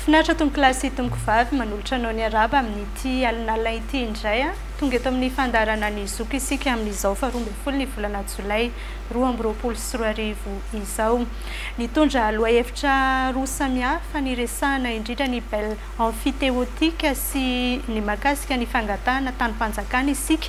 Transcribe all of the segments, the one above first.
Finaritra tompoko lasy tompoko vavy manolotra anao ny araba amin'ity alinala ity indray tonga eto amin'ny fandarana ny zoky isika amin'izao fa 12 ny volana Jolay 2024 izao. Nitondra lohahevitra roa samihafa ny resahana indrindra ny belle amphithéotique sy ny mahakasika ny fangatahana tany-panjakana isika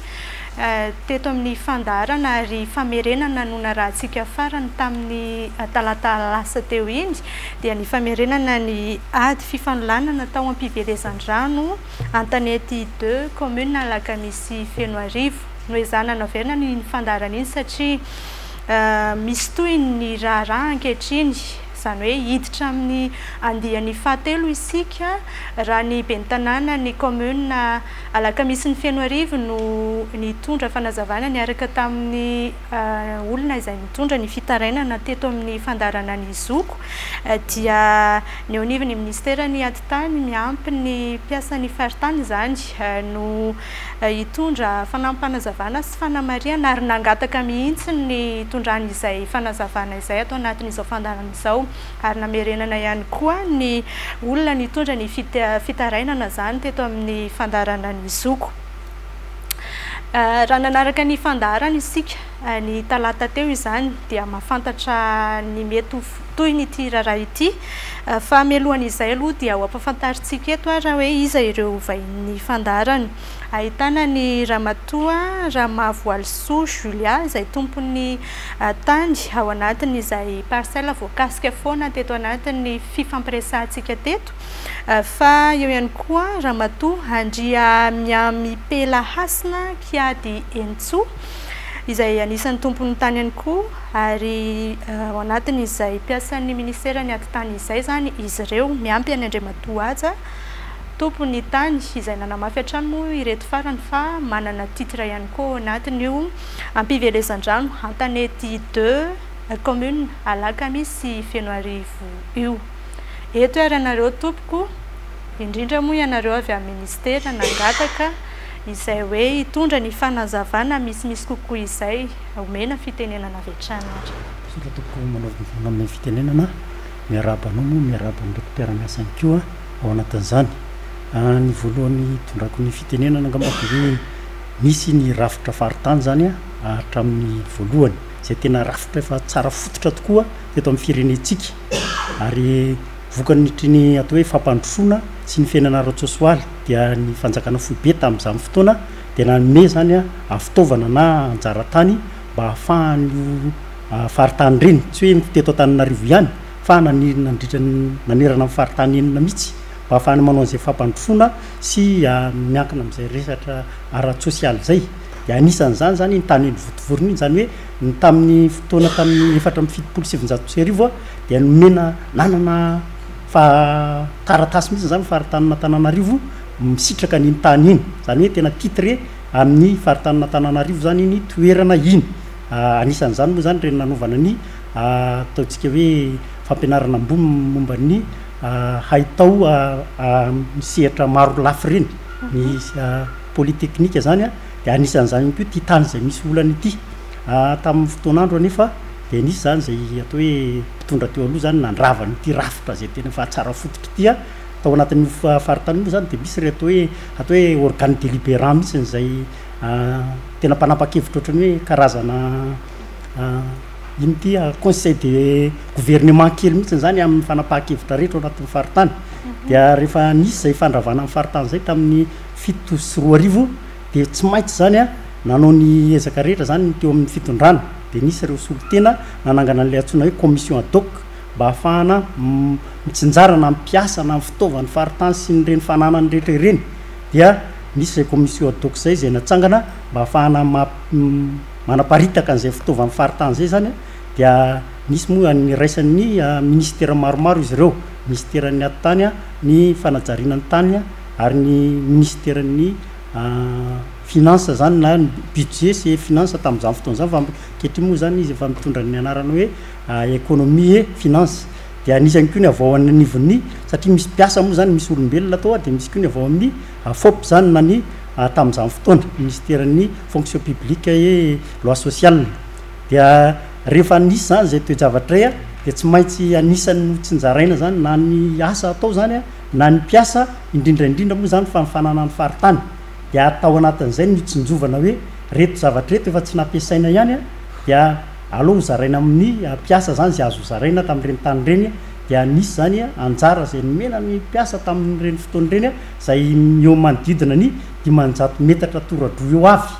teto amin'ny fandarana ary famerenana nona rahantsika farany tamin'ny talata lasa teo iny dia ny famerenana ny ady fifanolanana tao ampivelezan-drano Antanety 2 commune Alakamisy Fenoarivo no ezana naverina ny fandarana iny satria misy toy ny raharaha ankehitriny zany hoe hiditra amin'ny andiany fahatelo isika raha ny ben'ny tanàna ny commune Alakamisy ny Fenoarivo no nitondra fanazavana niaraka tamin'ny olona izay nitondra ny fitarainana teto amin'ny fandarana ny zoko dia ny onivy ny ministera ny aditany miampy ny mpiasan'ny faritany izany no hitondra fanampanazavana sy fanamariana ary nangataka mihitsy ny tondrany izay fanazavana izay atao anatin'izao fandarana izao ary namerenana ihany koa ny olona nitondra ny fitarainana zany teto amin'ny fandarana ny zoko. Raha nanaraka ny fandarana isika ny talata teo izany dia mahafantatra ny mety toy nyity raharaha ity fa melohany izay aloha dia ho ampafantaritsika eto raha hoe iza ireo vahin'ny fandarana. Ahitana ny ramatoa Ramavoalisoa Julia izay tompony tany ao anatin' izay parcelle voakasika foana teto anatin'ny fifampiresahantsika teto fa eo ihany koa ramatoa Andria Miamipela Hasina Kiady Entso izay anisan'ny tompony tany ihany koa ary ao anatin' izay mpiasan'ny ministera ny aditany izay zany izy ireo miampy any Andriamatoa aja tompony tany izay nanamafy hatrany moa ireto farany fa manana titre ihany koa anatiny io ampivelezan-drano Antanety 2 commune Alakamisy Fenoarivo io. Eto ary anareo tompoko indrindra moa ianareo avy amin'ny ministera nangataka izay hoe hitondra ny fanazavana misimisy kokoa izay omena fitenenana avetrana. Sika tompoko manao amin'ny fitenenana miarabanao moa miaraban'ny dokotera-miasa ihany koa ao anatin'izany. Ny voalohany tondrako ny fitenenana angambako hoe misy ny rafitra faritany zany hatramin'ny voalohany izay tena rafitra efa tsara fototra tokoa eto amin'ny firenentsika ary vokan'nytriny atao hoe fampandrosoana sy ny fiainana ara-tsosoaly dia ny fanjakana foibe tamin'izany fotoana dia nanome zany fitaovana na anjara-tany mba ahafahan'io faritany reny tsy hoe teto Antananarivo ihany fa nanerana amin'ny faritany enina mihitsy mba ahafahany manao an'izay fampandrosoana sy miankina amin'izay resatra ara-tsosialy zay dia anisan'izany zany ny tany eny votovorona iny zany hoe ny tamin'ny fotoana tamin'ny 470 dia nomena nanana fa taratasy mihitsy zany faritanina Antananarivo misitraka n'iny tany iny zany hoe tena titre amin'ny faritanina Antananarivo zany iny toerana iny anisan'izany moa zany reny nanovana ny ataontsika hoe fampianarana ambony momba ny haitao misehatra maro lafy reny ny polytechnique zany dia anisan'izany koa ty tany izay misy olana ity tamin'ny fotoan'andro anefa dia nisy zany zay atao hoe mpitondra teo aloha zany nandravana ity rafitra zay tena fa tsara fototra ity tao anatin'ny faritany moa zany dia misy re atao hoe organe délibérant mihitsy zay tena mpanapa-kevitra ohatrany hoe karazana iny ty conseil de gouvernement kely mihitsy zany amin'ny fanapahan-kevitra rehetra ao anatin'ny faritany dia rehefa nisy zay fandravana amin'ny faritany zay tamin'ny 7 sy 2 arivo dia tsy maintsy zany nanao ny ezaka rehetra zany teo amin'ny fitondrana dia nisy ireo solotena nanangana an'ilay antsoina hoe commission ad hoc mba ahafahana mitsinjarana mpiasana amin'ny fitaovan'ny faritany sy ny reny fananany rehetra ireny dia nisy zay commission ad hoc zay zay natsangana mba ahafahana manaparitaka an'izay fitaovan'ny faritany zay zany dia nisy moa ny raisan'ny ministera maromaro izy ireo ministeran'ny aditany ny fanajarinan'ny tany ary ny ministeran'ny finance zany na budget sy finance tamin'izany fotoana zany fa kehitriny moa zany izy efa mitondra ny anarana hoe économie et finance dia anisany koa ny avao anivon'ny satria misy mpiasa moa zany misy olombelona atao dia misy koa ny avao amin'ny FOP zany na ny tamin'izany fotoana ministeran'ny fonction publique et loi sociale dia rehefa nisy zany zay toejavatra dia tsy maintsy anisan'ny tsinjaraina zany na ny asa atao zany na ny mpiasa indrindraindrindra moa zany fa mifanana ny faritany dia atao anatin'izay nitsinjovana hoe reto zavatra reto efa tsy nampiasaina ihany a dia aloha hozaraina amin'ny mpiasa zany zay azo hozaraina tamin'ireny tany reny dia nisy zany a anjara zay nomena ny mpiasa tamin'ireny fotoany reny a zay eo manodidina ny 500 metatra toradroa eo avy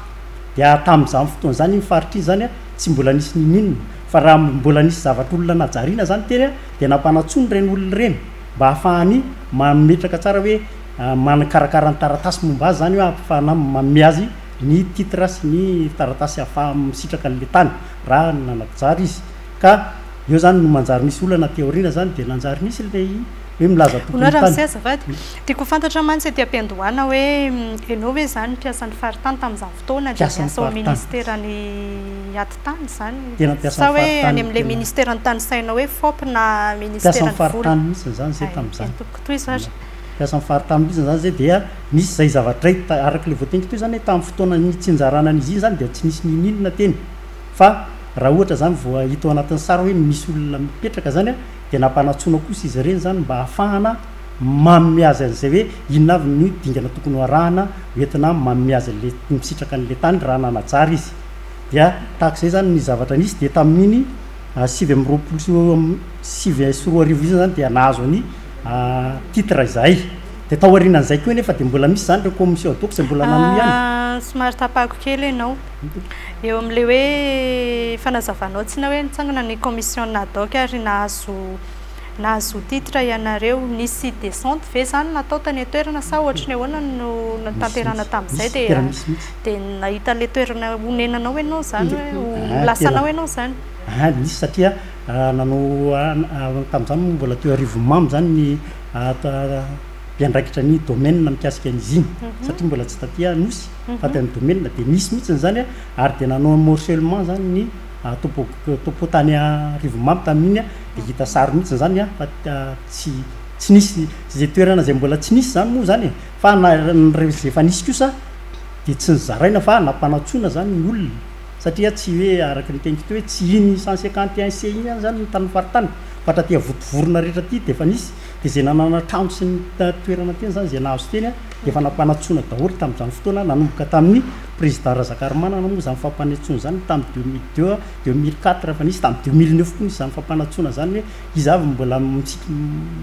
dia tamin'izany fotoana zany mifaritra zany a tsy mbola nisy ninina fa raha mbola nisy zavatra olona najariana zany teny a dia nampanatsony reny olona reny mba hahafahany mametraka tsara hoe manakarakara ny taratasy momba azy zany hoe ahafahana manome azy ny titre sy ny taratasy hahafaha misitraka n'le tany raha nanakijary izy ka eo zany no manjary nisy olana teoriana zany dia nanjary nisy le hoe milaza tokontany tiako fantatra mantsy ty ampiandohana hoe ianao hoe zany mpiasan'ny faritany tamin'izany fotoana dia miasa ao ministerany atitany zany sa hoe any amin'le ministerany tany saina hoe FOP na ministerany faritany mihitsy zany zay tamin'izany toy zany mpiasa faritany mihitsy zany zay dia nisy zay zavatra araka le voatenika toy zany hoe tamin'ny fotoana nitsinjarana an'izy iny zany dia tsy nisy nininona teny fa raha ohatra zany vao hita ao anatin'ny sary hoe misy olona mipetraka zany a dia nampanatsoana kosa izy ireny zany mba hahafahana manome azy an'izay hoe inona avy ny dingana tokony ho arahana hoentina manome azy le misitraka an'le tany raha nanajary izy dia tahak'izay zany ny zavatra nisy dia tamin'iny 7 izy zany dia nahazo ny titre izay dia tao aorianan'izay koa nefa dia mbola misy zany reo commission adoko zay mbola nano ihany somary tapako kely ianao eo amin'le hoe fanazavanao tsina hoe nitsangana ny commission nadoc ary nahazo titre ianareo nisy descente ve zany natao tany toerana sa ohatry ny ahoana no natanterana tamin'izay dia nahita le toerana honenanao ianao zany hoe lasanao ianao zany nisy satria nanao tamin'izany mbola teo arivo mamy zany ny mpiandraikitra ny domaine mikasika an'izy iny satria mbola tsy tatia nosy fa tany domaine dia nisy mihitsy zany ary dia nanao morcellement zany ny topo tany arivo mamy tamin'iny dia hita sary mihitsy zany fa tsy nisy zay toerana zay mbola tsy nisy zany moa zany fa zay efa nisy kosa dia tsy nizaraina fa nampanatsoana zany ny olona satria tsy hoe araka ny teniko hoe tsy iny 151 C iny zany ny tany faritany fatratia votovorona rehetra ty dia efa nisy dia zay nanana trano sy ny toerana teny zany zay nahazo teny dia efa nampanatsoana daholo tamin'izany fotoana nanomboka tamin'ny président Razakarimanana moa zany fampanatsoana zany tamin'ny 2002 2004 fa nisy tamin'ny 2009 koa nisy zany fampanatsoana zany hoe izy avy mbola mitsika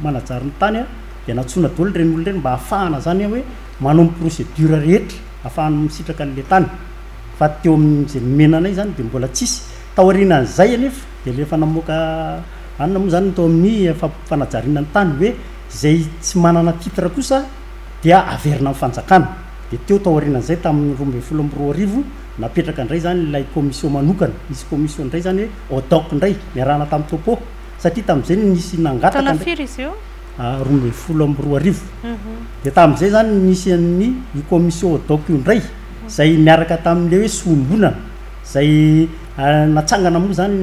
manajary ny tany dia natsoana daholo reny olona reny mba hahafahana zany hoe manombo procédure rehetra ahafahana misitraka an'le tany fa teo amin'izay menanay zany dia mbola tsisy taorianan'izay anefa dia lefa namoaka anona moa zany tao amin'ny fanajariana ny tany hoe zay tsy manana titre kosa dia averina amin'ny fanjakana dia teo taorianan'izay tamin'ny 2012 napetraka indray zany ilay commission manokana nisy commission indray zany hoe odoc indray miarahana tamin'ny topo satria tamin'izay nisy nangataka 2012 dia tamin'izay zany nisy ny commission odoc io indray zay miaraka tamin'le hoe sombonana zay natsangana moa zany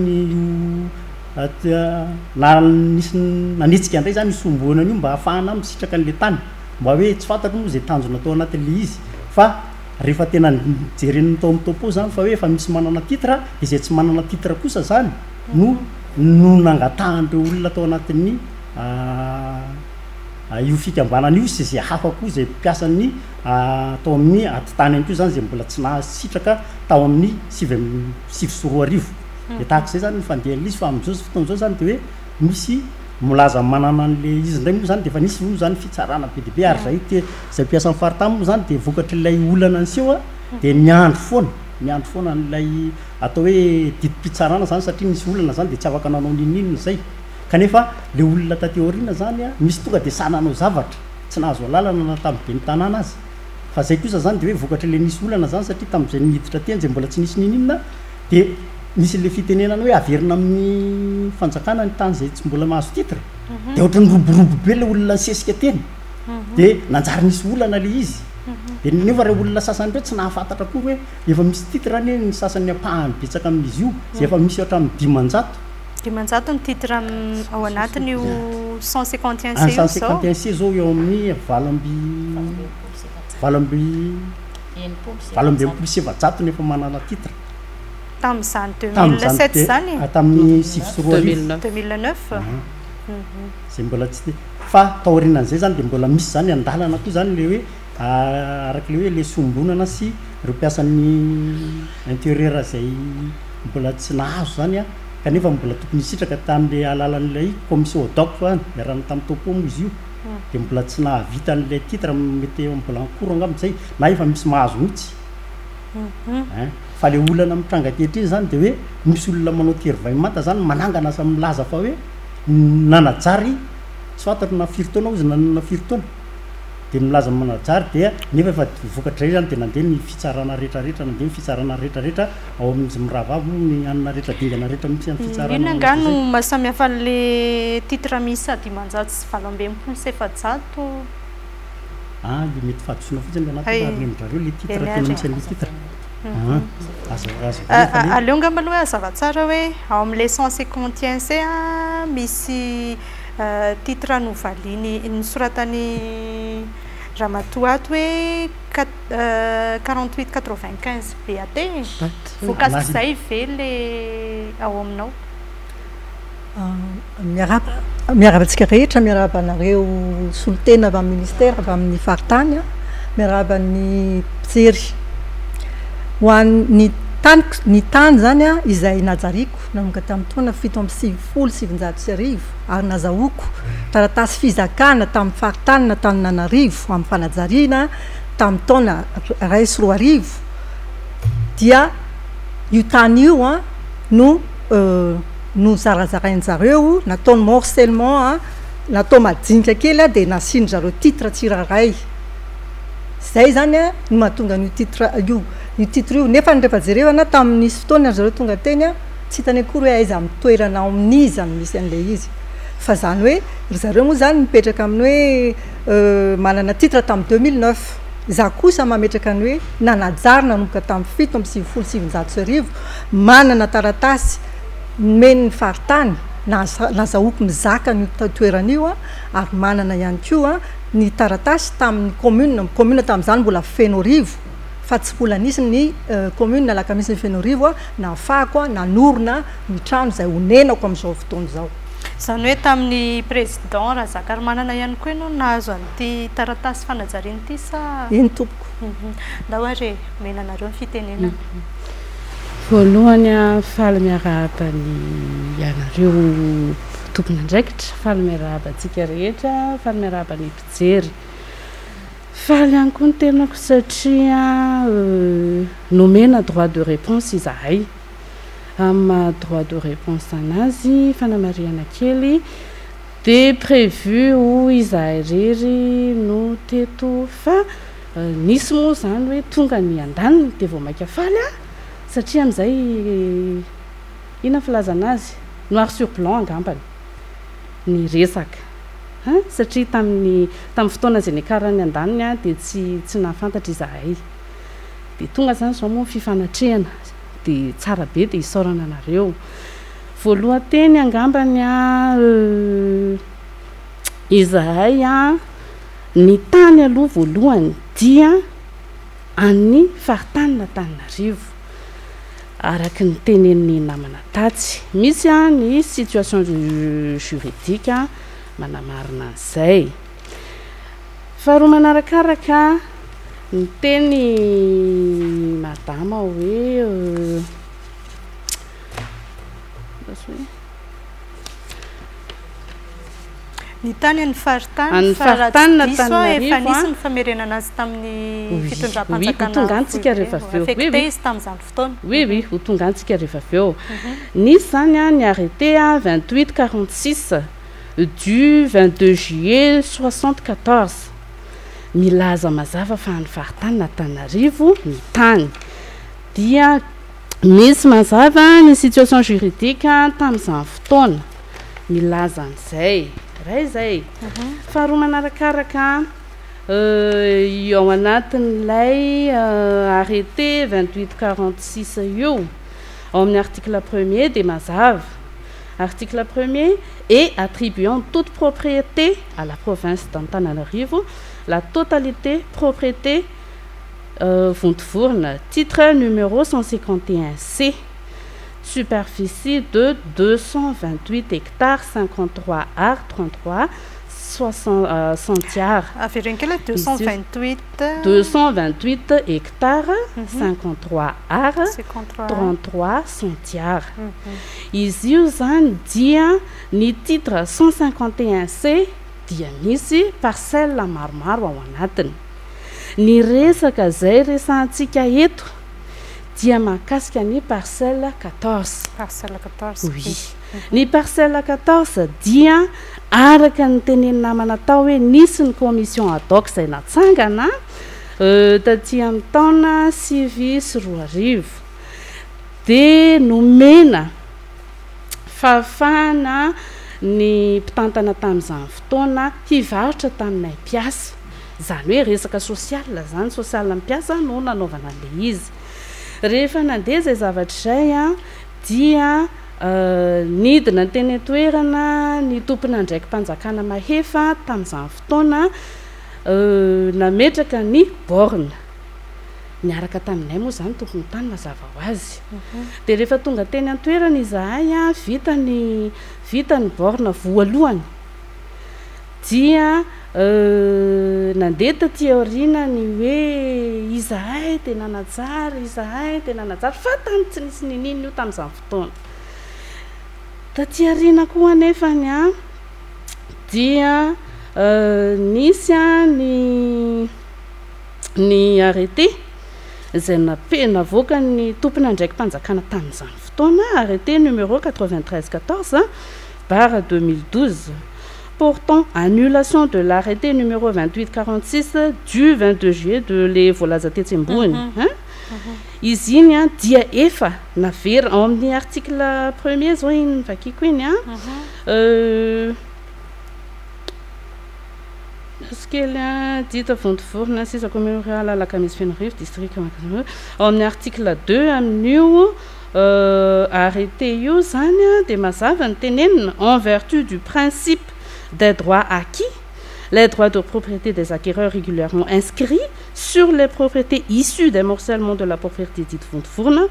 nisy nanetsika indray zany sombonana io mba hahafahana misitraka an'le tany mba hoe tsy fantatro moa zay tanjona tao anatin'le izy fa rehefa tena jereniny tao amin'ny topo zany fa hoe efa misy manana titre dia zay tsy manana titre kosa zany no nangatahan'ireo olona tao anatin'ny io fikambanana io sy zay hafa koa zay mpiasany tao amin'ny atitany any koa zany zay mbola tsy nahasitraka tao amin'ny 7 dia tahak'izay zany ny fandehan'izy fa amin'izao fotoan'izao zany dia hoe misy milaza manana an'le izy indray moa zany dia efa nisy moa zany fitsarana be dia be ary zay mpiasa amin'ny faritany moa zany dia vokatra ilay olana anseho dia miandro foana n'ilay atao hoe didim-pitsarana zany satria misy olana zany dia tsy afaka nanao nininina zay kanefa le olona tateoriana zany misy tonga dia sananao zavatra tsy nahazo alalana na tamin'ny be ny tanàna azy fa zay kosa zany dia hoe vokatra le nisy olana zany satria tamin'izay nihiditra teny zay mbola tsy nisy nininina dia misy le fitenenana hoe averina amin'ny fanjakana ny tany zay tsy mbola mahazo titre dia ohatrany roborobo be le olona sesika teny dia nanjary nisy olana le izy dia nefa re olona sasany reo tsy nahafantatra koa hoe efa misy titre any ny sasany ampahany betsaka amin'izy io zay efa misy ohatra amin'ny 500 ny titre ao anatiny io 151 C zao eo amin'ny valamby 700 nefa manana titre tamin'izany 2007 zany tamin'ny 2009 zay mbola tsy fa taorinan'izay zany de mbola misy zany andalana koa zany le hoe araka le hoe le sombonana sy reo mpiasan'ny intérieur zay mbola tsy nahazo zany a kanefa mbola tokony isitraka tamin'le alalan'ilay commission doc fa miarana tamin'ny topo mo izy io de mbola tsy nahavita an'lay titre mety mbola ankoro angambizay na efa misy mahazo mihitsy fa le olana mitranga kehitriny zany de hoe misy olona manao terivay mata zany manangana asa milaza fa hoe nanajary tsy fantatro na firy taona izy na firy taona de milaza manajary dia nefa efa vokatra zany de nandeha ny fitsarana rehetrarehetra nandeha ny fitsarana rehetrarehetra ao amin'izy miravavo ny anina rehetra dingana rehetra mihitsy amin'ny fitsarana ina ngano mahasamihafa le titre misy sady manjato sy valambempolo sy efajato le mety fahadisoana fotsiny le anaty areo le titre tena misy an'le titre aleo ngamba aloha hoe azava tsara hoe ao amin'ny l'essence contient zay misy titre novaliany nosoratany ramatoato hoe 4895 BAT voakasiky zay ve le ao aminao miarabantsika rehetra miarabanareo solotena avy amin'ny ministère avy amin'ny faritany miaraban'ny mpijery ho an'ny tany zany izay najariako nanomboka tamin'ny taona 770 ary nazahoako taratasy fizakana tamin'ny faritany na tamin'ny Nanarivo amin'ny fanajariana tamin'ny taona 2010 dia io tany io no zarazarain'jareo nataony morcellement natao madinika kely de nasindry titre tsiraray zay zany no mahatonga io titre io nefa ny rehefa jerevana tamin'nisy fotoana zareo tonga teny tsy hitany akory hoe aiza amin'ny toerana amin'izy any misy an'le izy fa zany hoe zareo moa zany mipetraka amin'ny hoe manana titre tamin'ny 2009 za kosa mametraka ny hoe nanajary nanomboka tamin'ny 770 manana taratasy men'ny faritany nazahoako mizaka ny toeran'io ary manana ihany koa ny taratasy tamin'ny commune tamin'izany mbola feno rivo fa tsy mbola nisy ny commune nalaka misy ny feno rivo nafahako nanorona ny trano zay honenako amin'izao fotoana zao zany hoe tamin'ny président Razaka ary manana ihany koa ianao nahazo an'ity taratasy fanajariana ity sa iny tompoko ndahoare menanareo ny fitenenana voalohany faly miarahapany ianareo tompony andraikitra faly miarahabantsika rehetra faly miarahapany mpijery faly ihany koa ny tenako satria nomena droit de réponse izahay amin'ny droit de réponse anazy fanamariana kely de prévu ho izahay rery no teto fa nisy moa zany hoe tonga ny andaniny de vao maika faly satria am'izay ina filazana azy noir sur blanc angambany ny resaka satria tamin'ny fotoana zay nikarany andaniny de tsy nahafantatra izahay de tonga zany zao moa fifanatrehana de tsara be de isorana anareo voalohanteny angambany izahay ny tany aloha voalohany dia an'ny faritany n'Antananarivo araky ny tenen'ny namana tatsy misy ny situation juridique manamarina an'izay faharoa manarakaraka ny teny madama hoe ny tany ny faritany efa nisy ny famerenana azy tamin'ny fitondram-panjakana rehefa affecté izy tamin'izany fotoana oui ho tonga antsika rehefa avy eo nisy zany ny arrêté 2846 du 22 juillet 74 milaza mazava fa ny faritany n'Antananarivo ny tany dia misy mazava ny situation juridique tamin'izany fotoana milaza an'izay ray zay faharoa manarakaraka eo anatin'ilay arrêté 2846 io ao amin'ny article 1er de mazava article 1er et attribuant toute propriété à la province d'Antananarivo la totalité propriété Vontovorona titre numéro 151C superficie de 228 hectares, 53 ar, 33 centiares. Averigny 228 hectares, 53 ar, 33 centiares. Izy io zany dia ny titre 151C dia misy parcelle maromaro ao anatiny. Ny resaka zay resantsika eto dia mahakasika ny parcelle 14. Parcelle 14. Oui. Ny parcelle 14 dia araka ny tenenina namana tao hoe nisy ny commission ad hoc izay natsangana taty amin'ny taona 2024 dia nomena fahafahana ny mpitantana tamin'izany fotoana hivarotra taminay mpiasa, zany hoe resaka sosiala zany, sosiala mpiasa no nanaovana an'ilay izy. Rehefa nandeha zay zavatra izay dia nidina ny teny toerana ny tompona ndraiky mpanjakana mahefa tamin'izany fotoana nametraka ny borne niaraka taminay moa zany tompony tany mazava ho azy. Dia rehefa tonga teny an-toerana izahay vita ny borne voalohany dia nandeha taty aoriana ny hoe izahay tena natsara fa tany tsy nisy ninino io tamin'izany fotoana. Taty aoriana koa anefany dia nisy ny arrêté izay navoaka ny tompona ndraiky mpanjakana tamin'izany fotoana, arrêté numéro 9314/2012 portant annulation de l'arrêté numéro 2846 du 22 juillet de les voalaza tetsy ambony. Izy iny dia efa navery ao amin'ny article 1er zao iny vakiko iny Skele dita Vontovorona sisa commune rurale Alakamisy Fenorivo district ao amin'ny article 2 amin'io arrêté io zany dia mazava ny tenenina en vertu du principe des droits acquis, les droits de propriété des acquéreurs régulièrement inscrits sur les propriétés issues des morcellement de la propriété dite Vontovorona,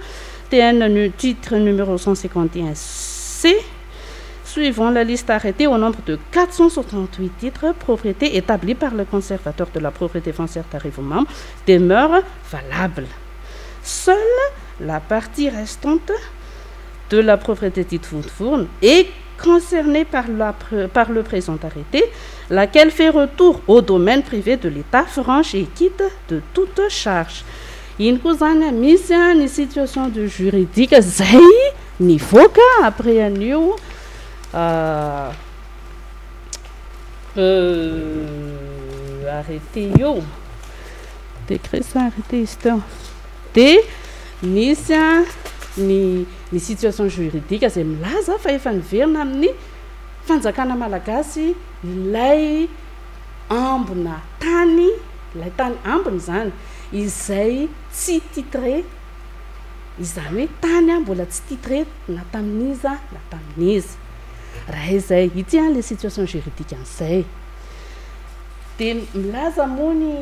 TN titre numéro 151C, suivant la liste arrêtée au nombre de 468 titres, propriétés établies par le conservateur de la propriété foncière d'Arrivaux-Membre, demeure valable. Seule la partie restante de la propriété dite Vontovorona est concernée par le présent arrêté, laquelle fait retour au domaine privé de l'État, franche et quitte de toute charge. Iny koa zany misy ny situation de juridique zay nivoaka après an'io arrêté io décret ça arrêté histoire de misy ny situation juridique zay milaza fa efa niverina amin'ny fanjakana malagasy ilay ambona tany, ilay tany ambony zany izay tsy titré, izany hoe tany mbola tsy titré na tamin'iza na tamin'izy. Raha izay ity les situations juridiques an'izay dia milaza moa ny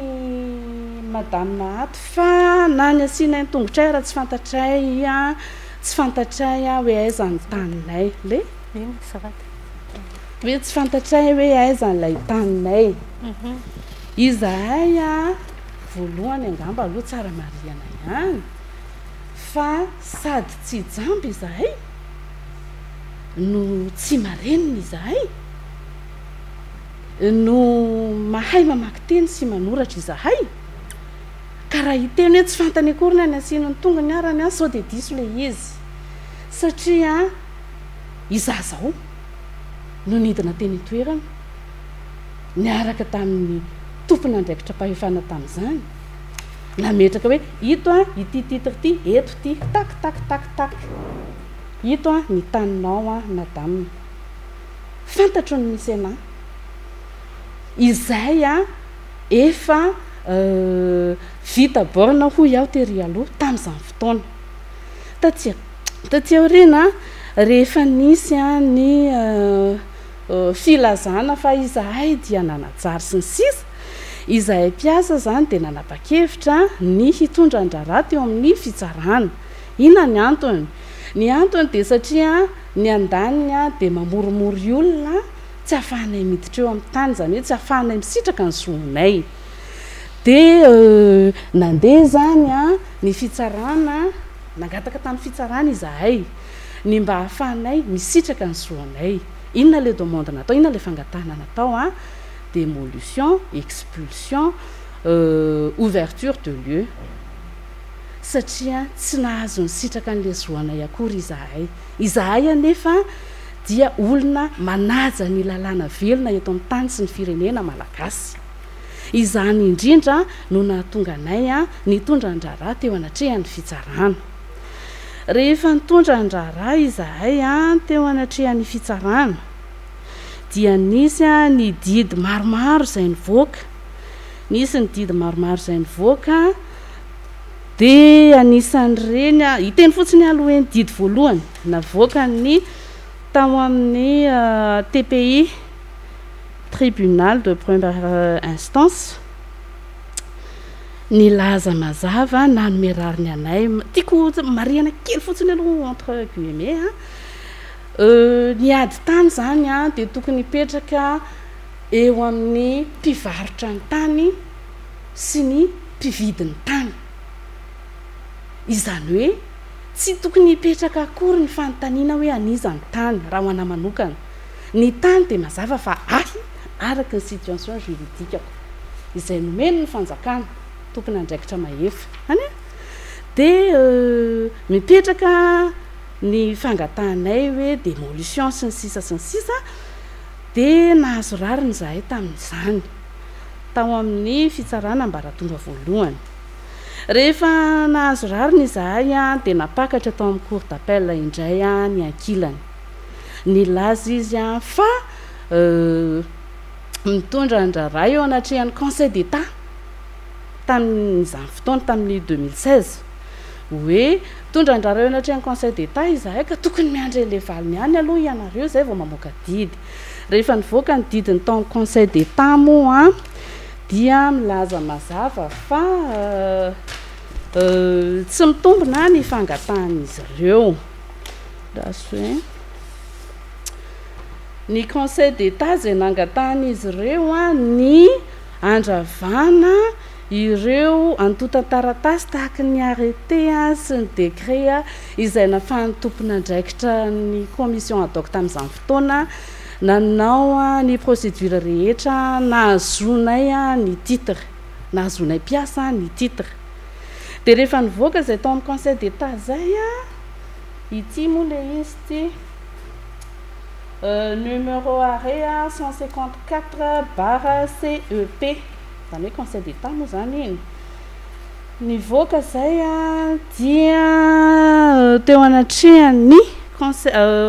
madame Nahato fa na ny asiana ny tongotray raha tsy fantatray hoe aiza ny taninay le hoe tsy fantatray hoe aiza n'ilay taninay. Izahay voalohany angamba aloha tsara mariana ihany fa sady tsy jamby izahay no tsy marenina izahay no mahay mamaky teny sy manoratra izahay ka raha hiteny hoe tsy fantany akorina ny asiana ny tongony arany sao dia diso le izy satria izaho zao no nidina teny toerana niaraka tamin'ny tompona andraikitra mpahefana tamin'izany nametraka hoe ito ity titre ity eto ity tak ito ny taninao madame fantatro ny misy ana izay efa vita borne ho iaho tery aloha tamin'izany fotoana taty aoriana rehefa nisy ny filazana fa izahay dia nanatsara sy ny sisa izahay mpiasa zany dia nanapa-kevitra ny hitondra andraraha teo amin'ny fitsarana. Inona ny antony? ny antony de satria ny andaniny a de mamoromory olona tsy ahafahanay miditra eo amin'ny tany zany hoe tsy ahafahanay misitraka ny zonay de nandeha zany a ny fitsarana nangataka tamin'ny fitsarana izahay ny mba ahafahanay misitraka ny zonay inona le demande natao inona le fangatahana natao a démolition expulsion ouverture de lieu satria tsy nahazo ny sitraka n'le zoanay akory izahay anefa dia olona manaja ny lalàna velona eto amin'ny tany sy ny firenena malagasy izany indrindra no nahatonga anay a nitondra andrara teo anatrehan'ny fitsarana rehefa nitondra andrara izahay a teo anatrehan'ny fitsarana dia nisy a ny didy maromaro izay nivoaka nisy ny didy maromaro izay nivoaka de anisan'ireny a hiteny fotsiny aloha hoe ny didy voalohany navoaka ny tao amin'ny TPI tribunal de première instance ny laza mazava nanomerariny anay tiako mariana kely fotsiny aloha entre guillemets ny ady tany zany a de tokony hipetraka eo amin'ny mpivarotra ny tany sy ny mpividiny tany izany hoe tsy tokony hipetraka akory ny fanontaniana hoe aniza ny tany raha ho ana manokana ny tany de mazava fa araka ny situation juridikako izay nomeny ny fanjakana tokony andraikitra mahefa any de mipetraka ny fangatahanay hoe démolition sy ny sisa de nahazo rariny zahay tamin'izany tao amin'ny fitsarana ambaratonga voalohany rehefa nahazo rariny izahay a de napakatra tao amin'ny cour d'appel indray a ny ankilany ny laza izy a fa mitondra andrara eo anatrehan'ny conseil d'état tamin'izany fotoana tamin'ny 2016 hoe mitondra andrara eo anatrehan'ny conseil d'état izahay ka tokony miandry le valiny any aloha ianareo zay vao mamoaka didy rehefa nivoaka ny didiny tao amin'ny conseil d'état moa a dia milaza mazava fa tsy mitombona ny fangatahan'izy ireo rasoe ny conseil d'état zay nangatahan'izy ireo a ny andravana ireo antota-taratasy tahaka ny arrêté a sy ny décret a izay nahafahan'ny tompon'andraikitra ny commission ad hoc tamin'izany fotoana nanao a ny procédure rehetra nahazonay a ny titre nahazonay mpiasa ny titre de rehefa nivoaka zay tao amin'ny conseil d'état zay a ity moa le izy ty numéro arrêt 154/CEP zany hoe conseil d'état moa zany iny nivoaka zay a dia teo anatrehan'ny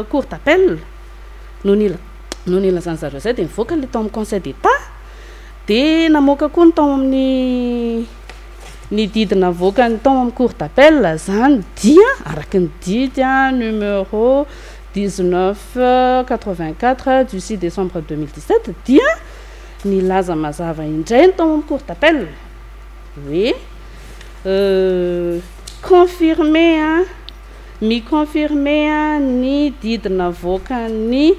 cour d'appel no nila zany zareo zay de nivoaka le tao amin'ny conseil d'état de namoaka koa ny tao amin'ny ny didy navoaka ny tao amin'ny cour d'appel zany dia araky ny didy a numéro 1984 du 6 décembre 2017 dia ny laza mazava indray ny tao amin'ny cour d'appel hoe mi-confirmer ny didy navoaka ny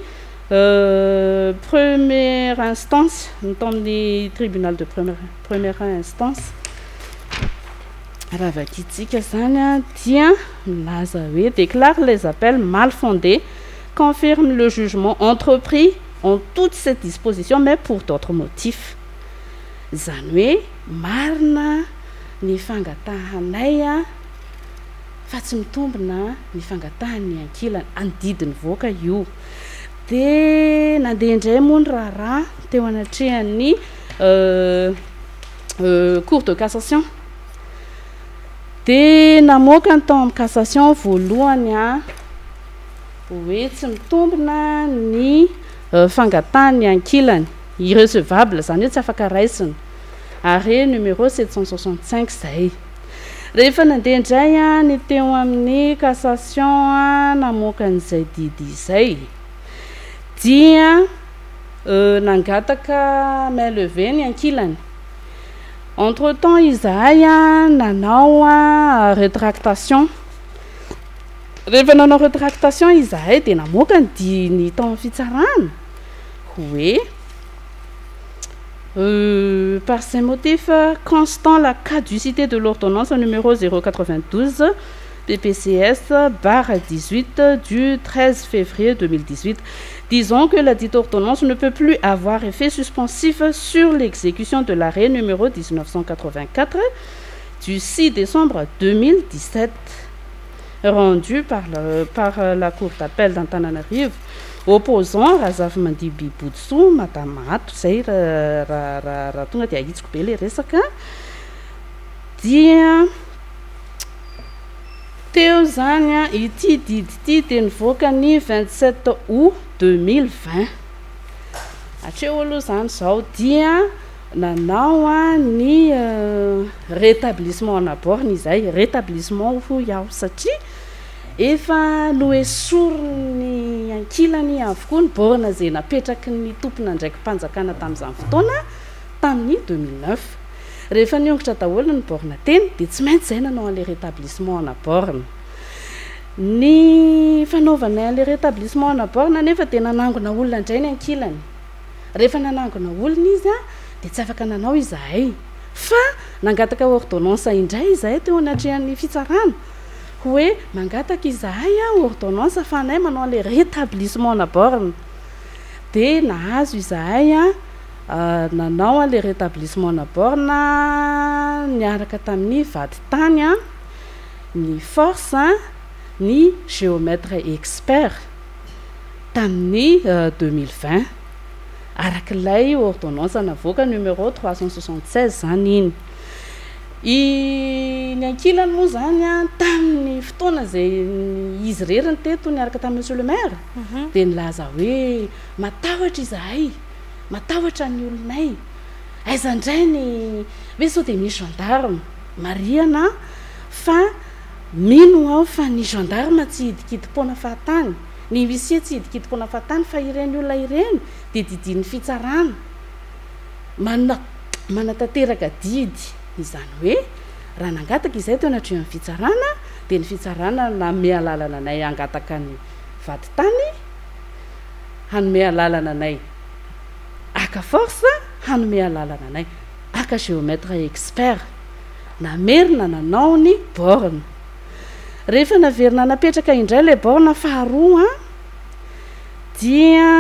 première instance ny tao amin'ny tribunal de première instance raha vakitsika zany a dia milaza hoe déclare les appels mal fondés confirme le jugement entrepris en toute cette disposition mais pour d'autres motifs zany hoe marina ny fangatahanay a fa tsy mitombona ny fangatahan'ny ankilany andidiny voaka io de nandeha indray moa ny raharaha teo anatrehan'ny cour de cassation de namoaka ny tao amin'ny cassation voalohany a hoe tsy mitombona ny fangatahan'ny ankilany irrecevable zany hoe tsy afaka raisiny arrêt numéro 765 zay rehefa nandeha indray a ny teo amin'ny cassation a namoaka an'izay didy izay dia nangataka main levée ny ankilany entre temps izahay a nanao a rétractation rehefa nanao retractation izahay dia namoaka ny tao fitsarana hoe par ces motifs constant la caducité de l'ordonnance numéro 092 PPCS/18 du 13 février 2018 disons que la dite ordonnance ne peut plus avoir effet suspensif sur l'exécution de l'arrêt numéro 1984 du 6 décembre 2017 rendu par la Cour d'appel d'Antananarivo opposant raha zava-mandihy Botso Matamato zay raha tonga dia ahitsiko be le resaka dia teo zany ity didy ity dia nivoaka ny 27 août 2020 hatreo aloha zany zao dia nanao ny rétablissement en aborne izay rétablissement ho iaho satria efa noesoriny ankilany avokoa ny borna zay napetraky ny tompona ndraiky mpanjakana tamin'izany fotoana tamin'ny 2009 rehefa niongotra daholo ny borna teny dia tsy maintsy zay nanao an'le rétablissement en aborne ny fanaovana an'le rétablissement en aborne nefa dia nanangona olona indray ny ankilany rehefa nanangona olona izy dia tsy afaka nanao izahay fa nangataka ordonnance indray izahay teo anatrehan'ny fitsarana hoe mangataka izahay ordonnance afanay manao an'le rétablissement en aborne dia nahazo izahay nanao an'le rétablissement en aborne niaraka tamin'ny vady tany ny force ny géomètre expert tamin'ny 2020 arak'ilay ordonnance navoaka numéro 376 zany iny ny ankilany moa zany tamin'ny fotoana zay izy reriny teto niaraka tamin'ny monsieur le maire dia nilaza hoe matahotra izahay matahotra ny olonay aiza indray ny hoe sao dia misy gendarme mariana fa mino aho fa ny gendarme tsy hidikidim-poana fahatany ny huissier tsy hidikidim-poana fahatany fa ireny olona ireny dia didin'ny fitsarana manatanteraka didy izany hoe raha nangataka izay teo anatrehan'ny fitsarana dia ny fitsarana nanome alalana anay angataka ny vady tany hanome alalana anay aka force hanome alalana anay aka géomètre expert namerina nanao ny borne rehefa naverina napetraka indray ilay borne faharoa dia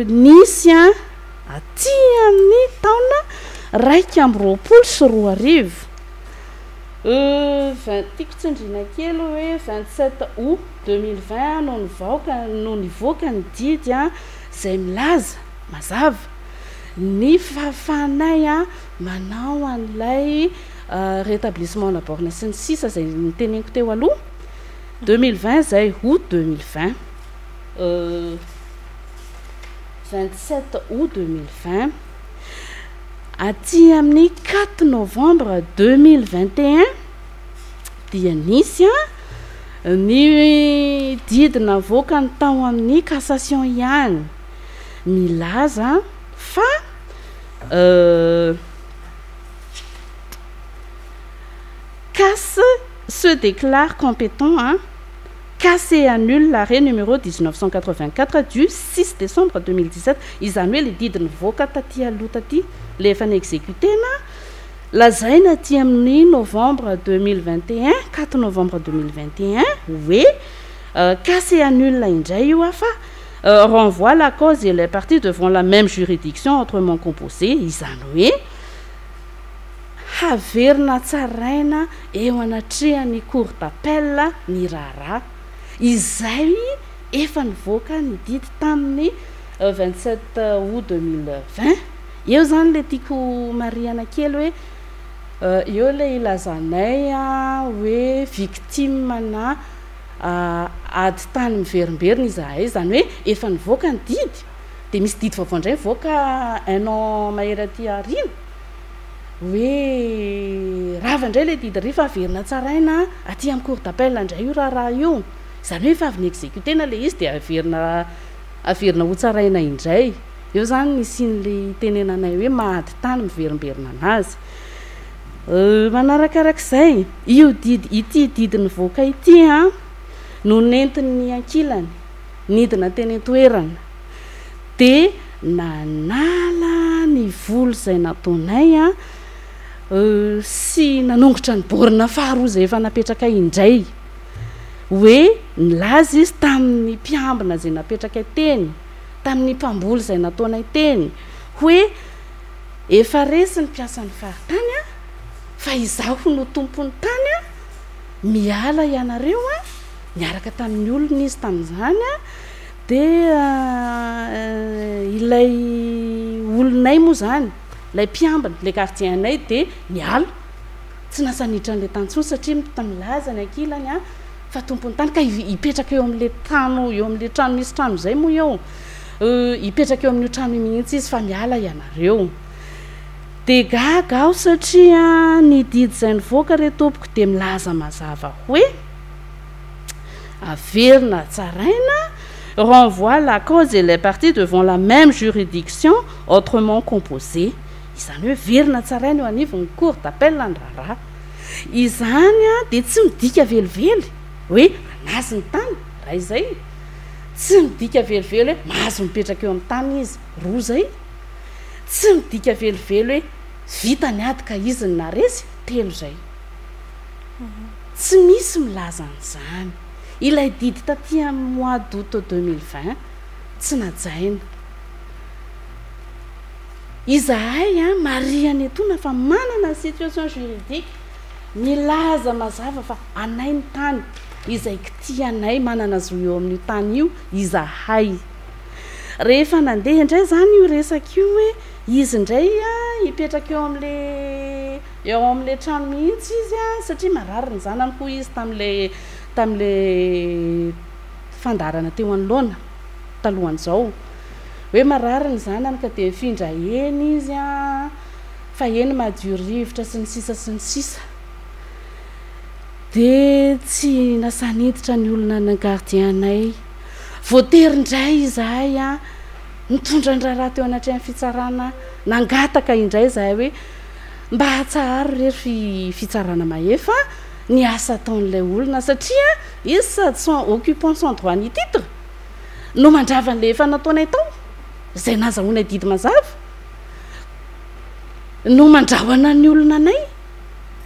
nisy aty amin'ny taona 2020 tiako tsindrina kely hoe 27 août 2020 no nivoaka ny didy zay milaza mazava ny fahafahanay manao an'ilay rétablissement en aborne sy ny sisa zay niteneniko teo aloha 2020 zay août 2020 27 août 2020 aty amin'ny 4 novembre 2021 dia nisy ny didy navoaka ny tao amin'ny cassation ihany milaza fa CAS se déclare compétent casse et annule l'arrêt numéro 1984 du 6 décembre 2017 izany hoe le didy nivoaka taty aloha taty le efa niexécutena lazaina aty amin'ny novembre 2021 4 novembre 2021 hoe casse et annule indray io fa renvoie la cause et les parties devant la même juridiction autrement composée izany hoe haverina tsaraina eo anatrehan'ny cour d'appel ny raharaha izay efa nivoaka ny didy tamin'ny 27 août 2020 eo zany le tiako mariana kely hoe eo le ilazanay hoe victime na ady tany miverimberina izahay zany hoe efa nivoaka ny didy dia misy didy vaovao indray mivoaka un an mahery aty arina hoe rava indray le didy ry fa averina tsaraina aty amin'ny cour d'appel indray io raha io izany hoe efa avy ny exécutena le izy dia averina ho tsaraina indray eo zany nisyn'le tenenanay hoe mahady tany miverimberina anazy manarakarak'izay io didy ity didy nivoaka ity no nentin'ny ankilany nidina teny toerana de nanala ny volo zay nataonay a sy nanongotra ny borina faharoa zay efa napetraka indray hoe nilaza izy tamin'ny mpiambina zay napetraka teny tamin'ny mpamboly zay nataonay teny hoe efa resy ny mpiasan'ny faritany a fa izaho no tompony tany a miala ianareo a niaraka tamin'ny olona izy tamin'izany a de ilay olonay moa zany lay mpiambina le quartiernay de miala tsy nasanitra n'le tantsony satria milaza ny ankilany a fa tompony tany ka hipetraka eo amin'le trano eo amin'le trano misy trano zay moa eo hipetraka eo amin'io trano mihitsy izy fa miala ianareo de gaga aho satria ny didy zay nivoaka re tompoko de milaza mazava hoe averina tsaraina renvoie la cause et les parties devant la même juridiction autrement composée izany hoe verina tsaraina eo anivony cour d'appel ny raharaha izany a de tsy midika velively hoe anazy ny tany raha izay tsy midika velively hoe mahazo mipetraka eo amin'ny tany izy roa zay tsy midika velively hoe vita ny ady ka izy ny naresy telo zay tsy misy milaza an'izany ilay didy taty amin'ny mois d'août 2020 tsy najaina izahay a mariany etona fa manana situation juridique milaza mazava fa anay ny tany izay kity anay manana zo eo amin'io tany io izahay rehefa nandeha indray zany io resaka io hoe izy indray a hipetraka eo amin'le trano mihitsy izy a satria marariny zany any koa izy tam'le fandarana teo anoloana talohan'izao hoe marariny zany any ka de mifindra eny izy a fa eny madio rivotra sy ny sisa de tsy nasaniditra ny olona ny gardienay voatery indray izahay a nitondra ndraraha teo anatry amin'ny fitsarana nangataka indray zahay hoe mba hatsahary rery fitsarana mahefa ny asa ataon'ilay olona satria izy sady son occupant sans droit ny titre no mandravan'le efa nataonay tao zay nazahoanay didy mazava no mandrahoana ny olona anay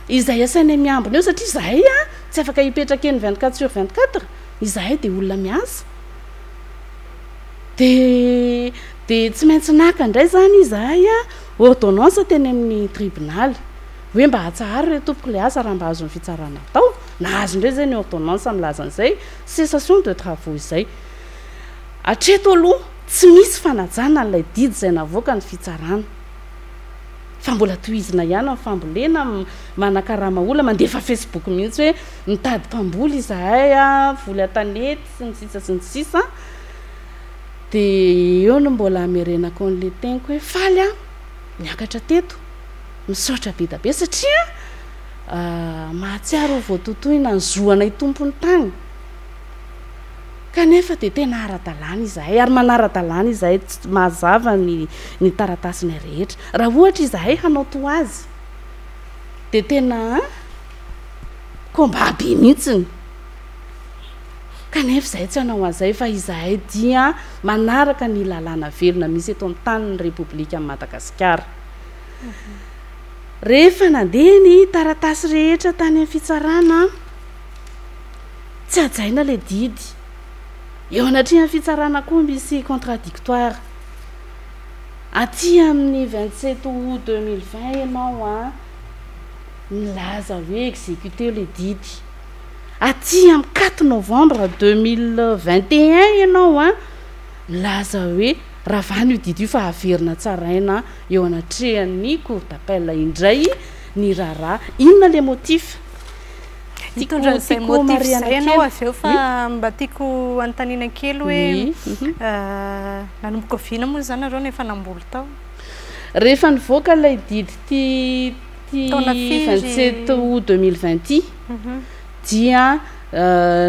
izay asainay miambina eo satria izahay a tsy afaka hipetraka eny 24/24 izahay de olona miasa de tsy maintsy naka indray zany izahay a ordonnance teny amin'ny tribunal hoe mba hatsahary re tompoko le asa raha mba azo ny fitsarana tao nahazo indray zay ny ordonnance milaza an'izay cessation de travaux izay atreto aloha tsy misy fanajana n'ilay didy zay navoaka ny fitsarana fa mbola tohizina ihany amin'ny fambolena manakarama olona mandefa Facebook mihitsy hoe mitady mpamboly izahay a voly atanety sy ny sisa de eo no mbola amerenako an'le teniko hoe faly a miakatra teto misaotra be da be satria mahatsiaro voatotoina ny zoanay tompony tany kanefa de tena ara-dalàna izahay ary manara-dalàna izahay tsy mazava ny taratasiny rehetra raha ohatra izahay hanao to azy de tena komba be mihitsiny kanefa izahay tsy hanao azay fa izahay dia manaraka ny lalàna velona misy eto amin'ny tanin'ny repoblika amin'ny Madagasikara rehefa nandeha ny taratasy rehetra tany amin'ny fitsarana tsy ajaina le didy eo anatria ny fitsarana koa misy contradictoire aty amin'ny 27 août 2020 ianao a milaza hoe exécuté le didy aty amin'ny 4 novembre 2021 ianao a milaza hoe raha vany io didy io fa averina tsaraina eo anatrehan'ny cour d'appel indray ny raharaha inona le motif itondran'izay motif zay ianao avy eo fa mba tiako antanina kely hoe nanomboka vina moa zany nareo nefa namboly tao rehefa nivoaka ilay didy ty 27 août 2020 dia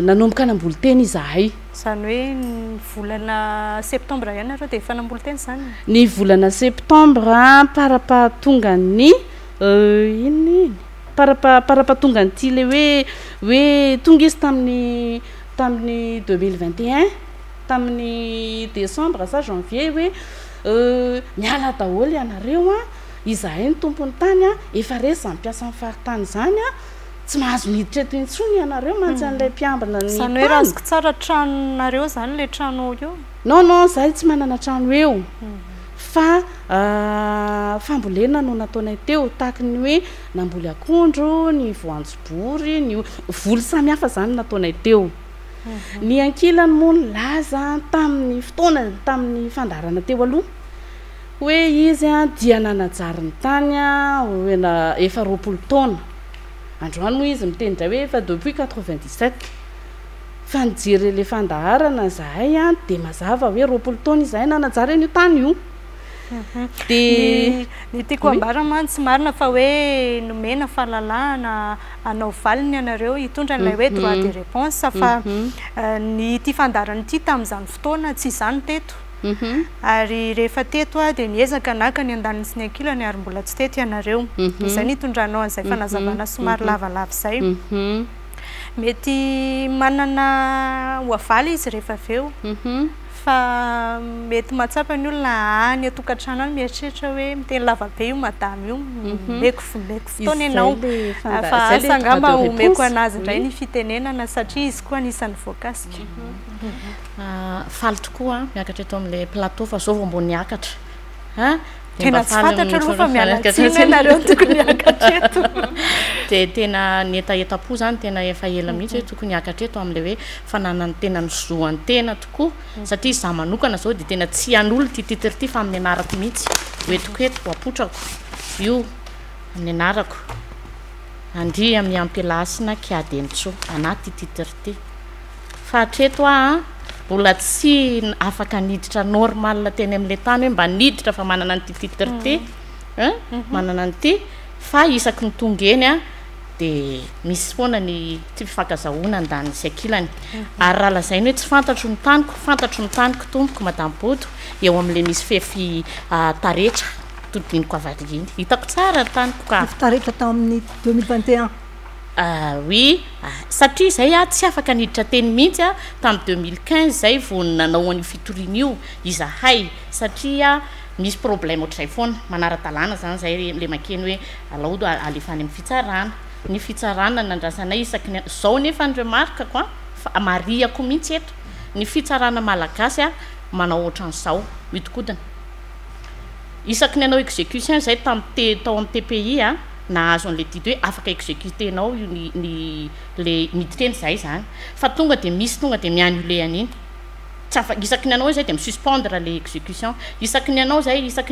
nanomboka namboly teny izahay zany hoe ny volana septembre ihany nareo de efa namboly teny zany ny volana septembre parapahatonga ny inony parapahatonga nyty le hoe tonga izy tamin'ny 2021 tamin'ny décembre sa janvier hoe miala daholo ianareo a izahay ny tompony tany a efa resy zampiasa ny faritany zany a tsy mahazo miditra eto intsony ianareo mantsy an'ilay mpiambina ny zany hoe razoko tsara tranonareo zany le trano eo non zahay tsy manana trano eo fa fambolena no nataonay teo tahaka ny hoe namboly akondro ny voanjobory ny voly samihafa zany nataonay teo ny ankilany moa ny laza tamin'ny fotoana tamin'ny fandarana teo aloha hoe izy a dia nanajary ny tany a hoena efa 20 taona androany moa izy mitendray hoe efa depuis 97 fa nijery le fandaharana zahay a de mazava hoe 20 taona izahay nanajary an'io tany io de ny tiako ambara mantsy marina fa hoe nomena fahalalahana anao valiny ianareo hitondra n'ilay hoe droit de réponse fa ny ity fandarana ity tamin'izany fotoana tsy izany teto ary rehefa teto a dia miezaka naka ny andaniny sy ny ankilany ary mbola tsy teto ianareo izay nitondranao an'izay fanazavana somary lavalava izay mety manana hoavaly izy rehefa aveo fa mety mahatsapa ny olona any atokantrano any mieritreritra hoe miteny lavabe io madamy io meko fotoana ianao fa asa angamba omeko anazy indray ny fitenenana satria izy koa anisan'ny voakasika faly tokoa miakatra eto amin'ilay plateau fa zao vao mbô niakatra tena tsy fantatra aloha fa mialatsiny ianareo tokony hiakatra eto de tena nietaeta-po zany tena efa ela mihitsy hoe tokony hiakatra eto amin'ilay hoe fananany tena nizoany tena tokoa satria za manokana zao de tena tsy an'olo ty titry ty fa amin'ny anarako mihitsy hoetiko eto apotrako io amin'ny anarako andry amin'ny ampilasina kiadenitso anaty titry ty fa hatreto mbola tsy afaka niditra normal teny amin'le tany hoe mba niditra fa manana ny titry ty manana ny ty fa isaky ny tonga eny de misy foana ny tsy fifankazahoana andany sy ankilany ary raha lazainy hoe tsy fantatro ny taniko tompoko madame Bodo eo amin'le misy fefy taretra todiniko avariny hitako tsara ny taniko ka taretra tao amin'ny 2021 oui satria zay tsy afaka niditra teny mihitsy tamin'ny 2015 zay vao nanao an'io fitoriana io izahay satria misy problème ohatr'izay foana manara-dalàna zany zay le makeny hoe alaodo alefany amin'ny fitsarana ny fitsarana nandrasanay isaky ny zao nefa ny remarque quoi fa mariako mihitsy eto ny fitsarana malagasy manao ohatran'izao mitokodana isaky ny anao exécution zay tao amin'ny TPI nahazo an'le didy hoe afaka exécutenao ny le miditeny zay zany fa tonga de misy tonga de miannulé an'iny tsy afaka isaky ny anao zay de misuspendre le exécution isaky ny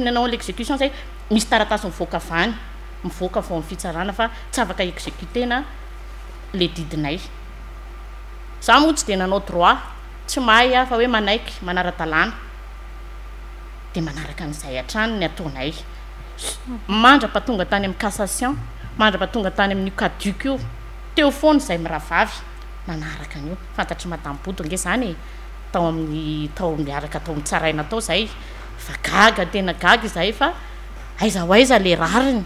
anao l'exécution zay misy taratasy mivoaka avany mivoaka vao amin'ny fitsarana fa tsy afaka exécutena le didinay za moa tsy de nanao droit tsy mahay fa hoe manaiky manara-dalàna de manaraka an'izay hatrany ny ataonay mandrapatonga tany amin'ny cassation mandrapatonga tany amin'ny caduc io teo foana zay miravavy nanaraka an'io fantatry madame Bodo nge zany tao amin'ny tao miaraka tao mitsaraina tao zay fa gaga tena gaga zay fa aiza ho aiza le rariny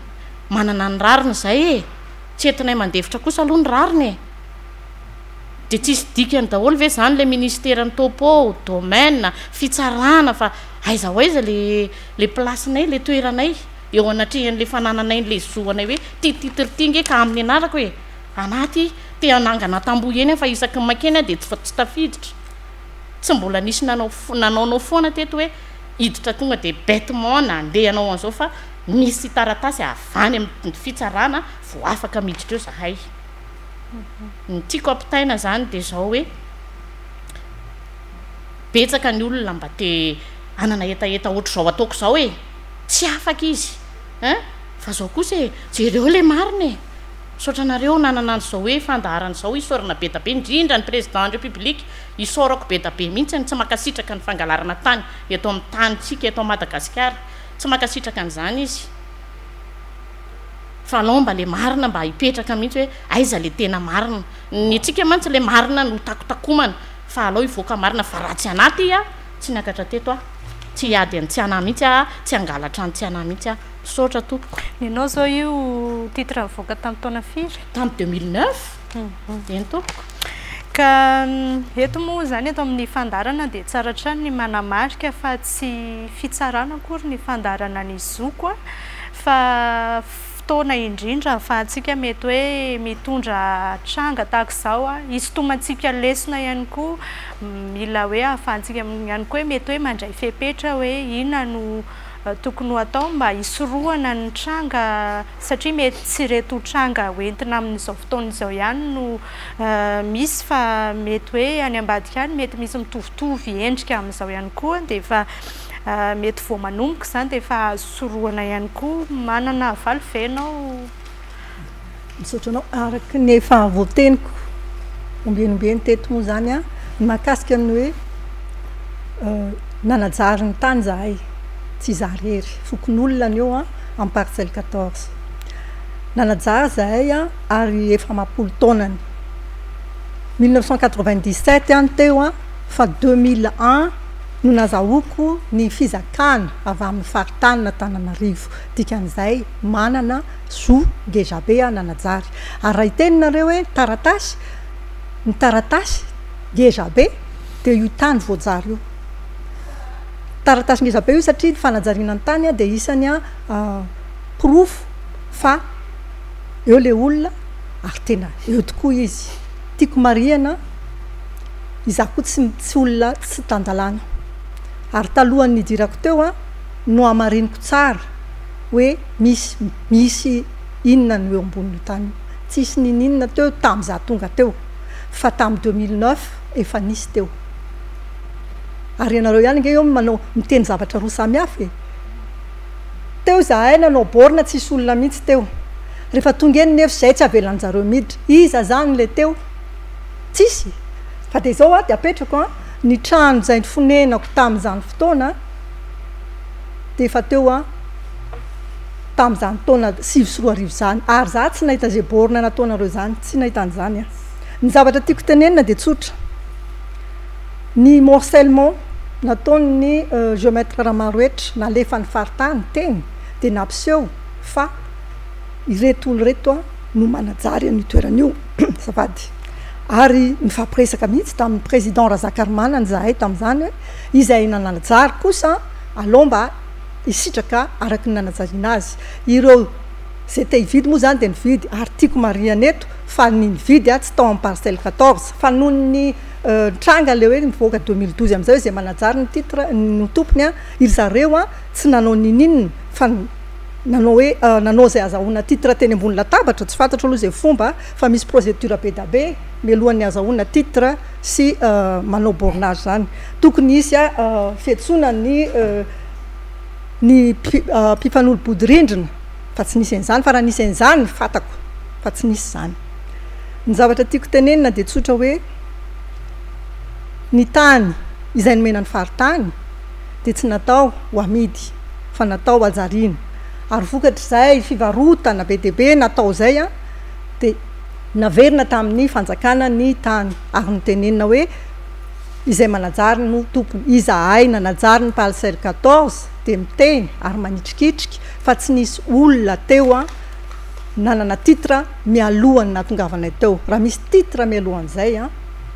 manana ny rariny zay tsy entinay mandevitra kosa aloha ny rariny de tsisy dikany daholo ve zany le ministère ny topo domaine fitsarana fa aiza ho aiza le placenay le toeranay eo anatrehan'le fanananay le zoanay hoe titry ty nge ka amin'ny anarako hoe anaty te anangana tamboho eny fa isaky ny makeny de tsy tafiditra tsy mbola nisy nanaonao foana teto hoe hiditra tonga de bêtement na andehanao an'izao fa misy taratasy avany amin'ny fitsarana vao afaka miditra eo zahay ny tiako ampitaina zany de zao hoe betsaka ny olona mba te anana etaeta ohatr'izao ataoko zao tsy afaka izy fa zao kosa jereo le mariny saotranareo nanana an'izao hoe fandaharan'izao isorana be da be indrindra ny président de république isorako be da be mihitsy ny tsy makasitraka ny fangalarana tany eto amin'ny tanytsika eto Madagasikara tsy makasitraka an'izany izy fa alao mba le marina mba hipetraka mihitsy hoe aiza le tena marina ny atsika mantsy le marina no takotakomana fa alao ivoaka marina fa ratsy anaty tsy niakatra teto tsy hiady any tsy anahy mihitsy tsy angalatra any tsy anahy mihitsy sotra tompoko nenao zao io titre mivoaka tamin'ny taona firy tamin'ny 2009 eny tompoko ka eto moa zany eto amin'ny fandarana dia tsara trany ny manamarika fa tsy fitsarana akory ny fandarana ny zoko fa fotoana indrindra ahafahantsika mety hoe mitondra tranga tahaka izao hisintomantsika lesona ihany koa mila hoe ahafahantsika ihany koa hoe mety hoe mandray fepetra hoe inona no tokony ho atao mba hisorohana ny tranga satria mety tsy reto tranga hoentina amin'izao fotoana izao ihany no misy fa mety hoe any ambadika any mety misy mitovitovy endrika amin'izao ihany koa dia efa mety vao manomboka izany dia efa sorohana ihany koa manana valofenao misaotra anao araky ny efa voateniko ombenombeny teto moa zany a mahakasika amin'ny hoe nanajary ny tany zahay tsy za rery fokon'olona ny eo en parcelle 14 nanajary zahay ary efa mampolo taonany 1997 any teo fa 2001 no nazahoako ny fizakana avy amin'ny faritany na Tananarivo dikan'izay manana zo ngezabe nanajary ary raha iteninareo hoe taratasy ny taratasy ngezabe dia io tany voajary io taratasy ngezabe io satria fanajariana ny tany dia isany proof fa eo le olona ary tena eo tokoa izy tiako mariana izaho koa tsy olona tsy tandalana ary talohan'ny dirako teo no amariniko tsara hoe misy inona no eo amboniny tany tsisy ninina teo tamin'izaho tonga teo fa tamin'ny 2009 efa nisy teo ary ianareo ihany nge eo manao miteny zavatra roa samihafa teo zahay nanao borina tsisy olona mihitsy teo rehefa tonga eny nefa zay tsy avelan'jareo miditra iza zany le teo tsisy fa dia izao dia apetrako ny trano zay fonenako tamin'izany fotoana dia efa teo tamin'izany taona 7 zany ary za tsy nahita zay borina nataonareo zany tsy nahitan'izany ny zavatra tiako tenenina dia tsotra ny morcellement nataony géomètre Ramaroetra nalefa ny faritany teny dia nampiseho fa ireto olo reto no manajary ny toeran'io safady ary mifampiresaka mihitsy tamin'ny président Razakarimanana zahay tamin'izany hoe izay nanajary kosa alao mba isitraka araky ny nanajariana azy ireo zay te hividy moa zany dia nividy ary tiako mariana eto fa ny nividy tsy tao amin'ny parcelle 14 fa noho ny tranga le hoe mivoaka 2012 amin'izay hoe zay manajary ny titre ny tompony iry zareo tsy nanao nininina fa nanao hoe nanao zay azahoana titre teny ambony latabatra tsy fantatra aloha zay fomba fa misy procédure be da be mialohan'ny azahoana titre sy manao bornage zany tokony isy fiantsoana ny mpifanolo-bodyrindrina fa tsy nisy an'izany fa raha nisy an'izany fantako fa tsy nisy zany ny zavatra tiako tenenina dia tsotra hoe ny tany izay nomena ny faritany dia tsy natao ho amidy fa natao ajariana ary vokatra zay fivarotana be debe natao zay dia naverina tamin'ny fanjakana ny tany ary nytenenina hoe izay manajary no tompony izahay nanajary ny parcelle 14 dia miteny ary manitrikitriky fa tsy nisy olona teo nanana titre mialohany natongavanay teo raha misy titre mialohan'izay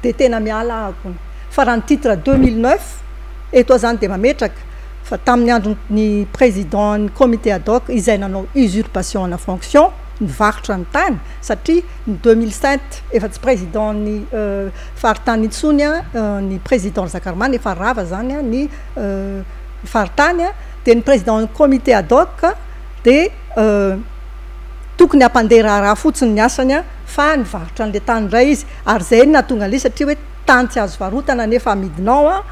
dia tena miala akony fa raha ny titre 2009 eto zany dia mametraka fa tamin'ny andro ny président ny comité ad hoc izay nanao usurpation na fonction nivarotra ny tany satria ny 2007 efa tsy président ny faritany intsony ny président Razakarimanana efa rava zany ny faritany dia ny président ny comité ad hoc dia tokony hampandeha raha fotsiny ny asany fa nivarotra n'le tany ray izy ary zay nahatonga an'le satria hoe tany tsy azo varotana nefa amidinao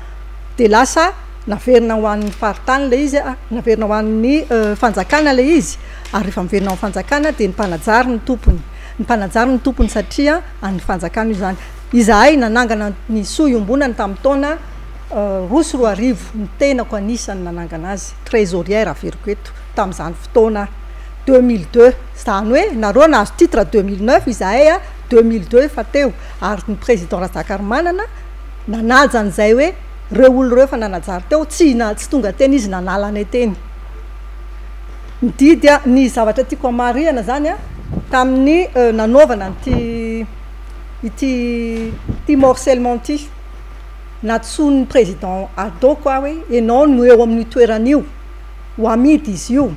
dia lasa naverina ho an'ny faritany le izy naverina ho an'ny fanjakana le izy ary rehefa miverina ho fanjakana dia ny mpanajary ny tompony satria any fanjakana io zany izahay nanangana ny soiombonany tamin'ny taona 20 ny tenako anisany nanangana azy trésorière averiko eto tamin'izany fotoana 2002 zany hoe nareo nahazo titre 2009 izahay 2002 fa teo ary ny président Razakarimanana nanaja an'izay hoe reo olo reo fa nanajary teo tsy tonga teny izy nanalany teny mididy ny zavatra tiako amariana zany tamin'ny nanaovana ty ity morcellement ty natsony président Ado koa hoe enao no eo amin'ny toeran'io ho amidy izy io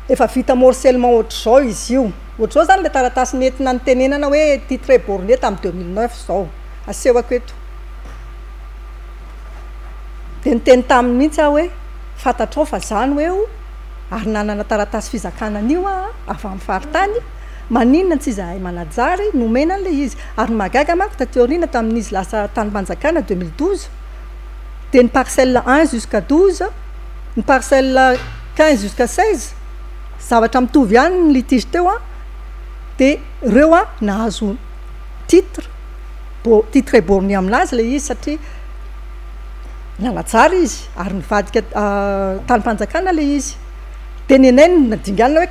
efa vita morcellement ohatr'izao izy io ohatr'izao zany le taratasy nentina nytenenana hoe titre borné tamin'ny 2009 zao asehako eto de niteny taminy mihitsy aho hoe fantatrao fa zany hoe ary nanana taratasy fizakanan'io avy amin'ny faritany maninona tsy zahay manajary nomena an'le izy ary magaga manko tateorina tamin'izy lasa tany-panjakana 2012 de ny parcelle 1 jusqu'à 12 ny parcelle 15 jusqu'à 16 zavatra mitovy ihany ny litige teo de reo nahazo titre borné aminazy le izy satria nanajary izy ary nivadika tany-panjakana le izy de nenay nadinganina hoe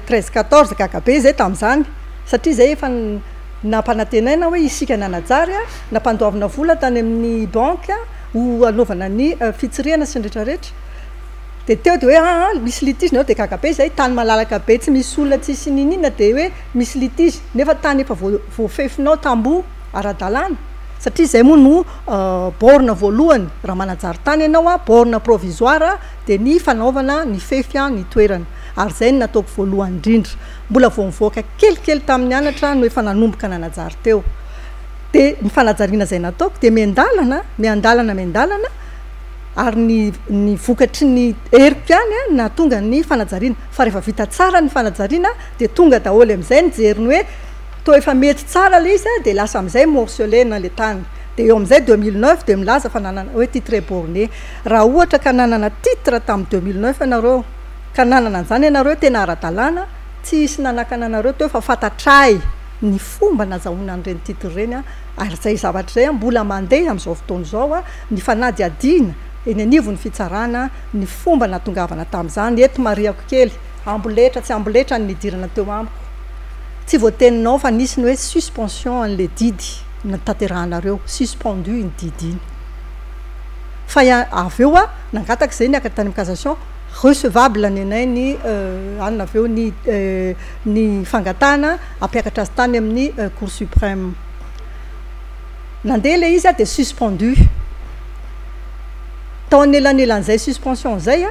13-14 kakabe zay tamin'izany satria zay efa nampanantenaina hoe isika nanajary nampandoavana vola tany amin'ny banque ho anaovana ny fitsiriana sy nrehetrarehetra de teo de hoe misy litige nao de kakabe zay tany malalaka be tsy misy olona tsisy ninina de hoe misy litige nefa tany efa voafefinao tambo ara-dalàna satria zay moa no borne voalohany raha manajary tany ianao borne provisoire de ny fanaovana ny fefy ny toerana ary zay ny nataoko voalohany indrindra mbola vao mivoaka kelikely tamin'ny anatra no efa nanomboka nanajary teo de ny fanajariana zay nataoko de miandalana ary ny vokatry ny heriko ihany na tonga ny fanajariana fa rehefa vita tsara ny fanajariana de tonga daholo am'izay nijeriny hoe to efa mety tsara le izy de lasa am'izay morcelena le tany de eo am'izay 2009 de milaza fa nanana hoe titre borné raha ohatra ka nanana titre tamin'ny 2009 ianareo ka nanana an'izany ianareo tena ara-dalàna tsy isy nanakana anareo teo fa fantatray ny fomba nazahoana an'ireny titre reny ary zay zavatra zay mbola mandeha am'izao fotoana zao ny fanady adina eny anivo ny fitsarana ny fomba natongavana tamin'izany eto mariako kely amboletra tsy amboletra ny nidirana teo amiko tsy voateninao fa nisy ny hoe suspension an'le didy natanterahanareo suspendu ny didy iny fa avy eo nangataka zay niakatra tany amin'ny cassation recevable nenay ny anina avy eo ny fangatana ampiakatra azy tany amin'ny cour suprême nandeha le izy de suspendu tao anelan'elan'izay suspension zay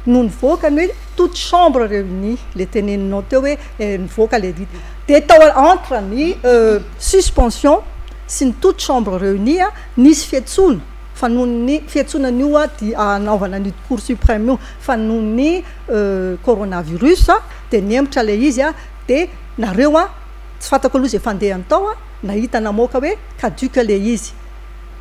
no nivoaka ny hoe toute chambre réunie le teneninao teo hoe nivoaka le didy de tao entre ny suspension sy ny toute chambre réunie nisy fiatsona fa noho ny fiatsonan'io di anaovana ny cour suprême io fa noho ny coronavirus de niembotra le izy de nareo tsy fantako aloha zay fandehany tao nahita namoaka hoe caduque le izy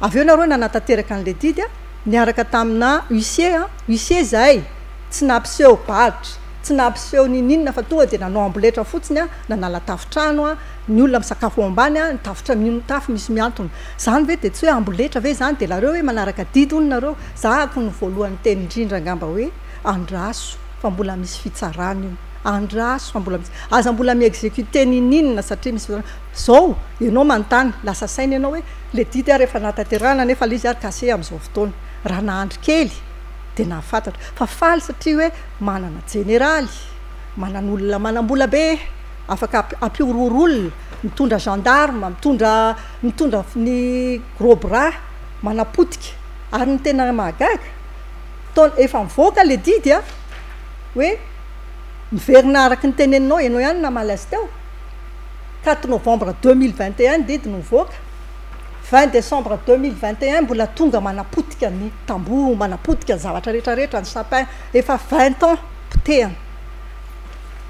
avy eo nareo nanatateraka an'le didy niaraka tamina huissier zay tsy nampiseho baditra tsy nampiseho ninina fa tonga de nanao amboletra fotsiny nanala tafitrano ny olona misakafo ambany ny tafitra mino tafy misy miantona zany ve de tsy hoe amboletra ve zany de lareo hoe manaraka didy ony nareo zahako ny voalohany teny indrindra ngamba hoe andraso fa mbola misy fitsarana io andraso fa mbola misy aza mbola miexécuté ninina satria misy zao ianao manontany lasa sainy ianao hoe le didy rehefa nataterana nefa le izy ary kase am'izao fotoana raha nahandro kely de nahafantatra fa faly satria hoe manana généraly manan'olona manambola be afaka ampiororolona mitondra gendarme mitondra ny gros bras manapotika ary ny tena mahagaga efa mivoaka le didy hoe miverina araky ny teneninao ianao ihany namalazy teo 4 novembre 2021 didy no mivoaka 20 décembre 2021 mbola tonga manapotika ny tambo manapotika ny zavatra rehetrarehetra ny sapin efa 20 ans potehana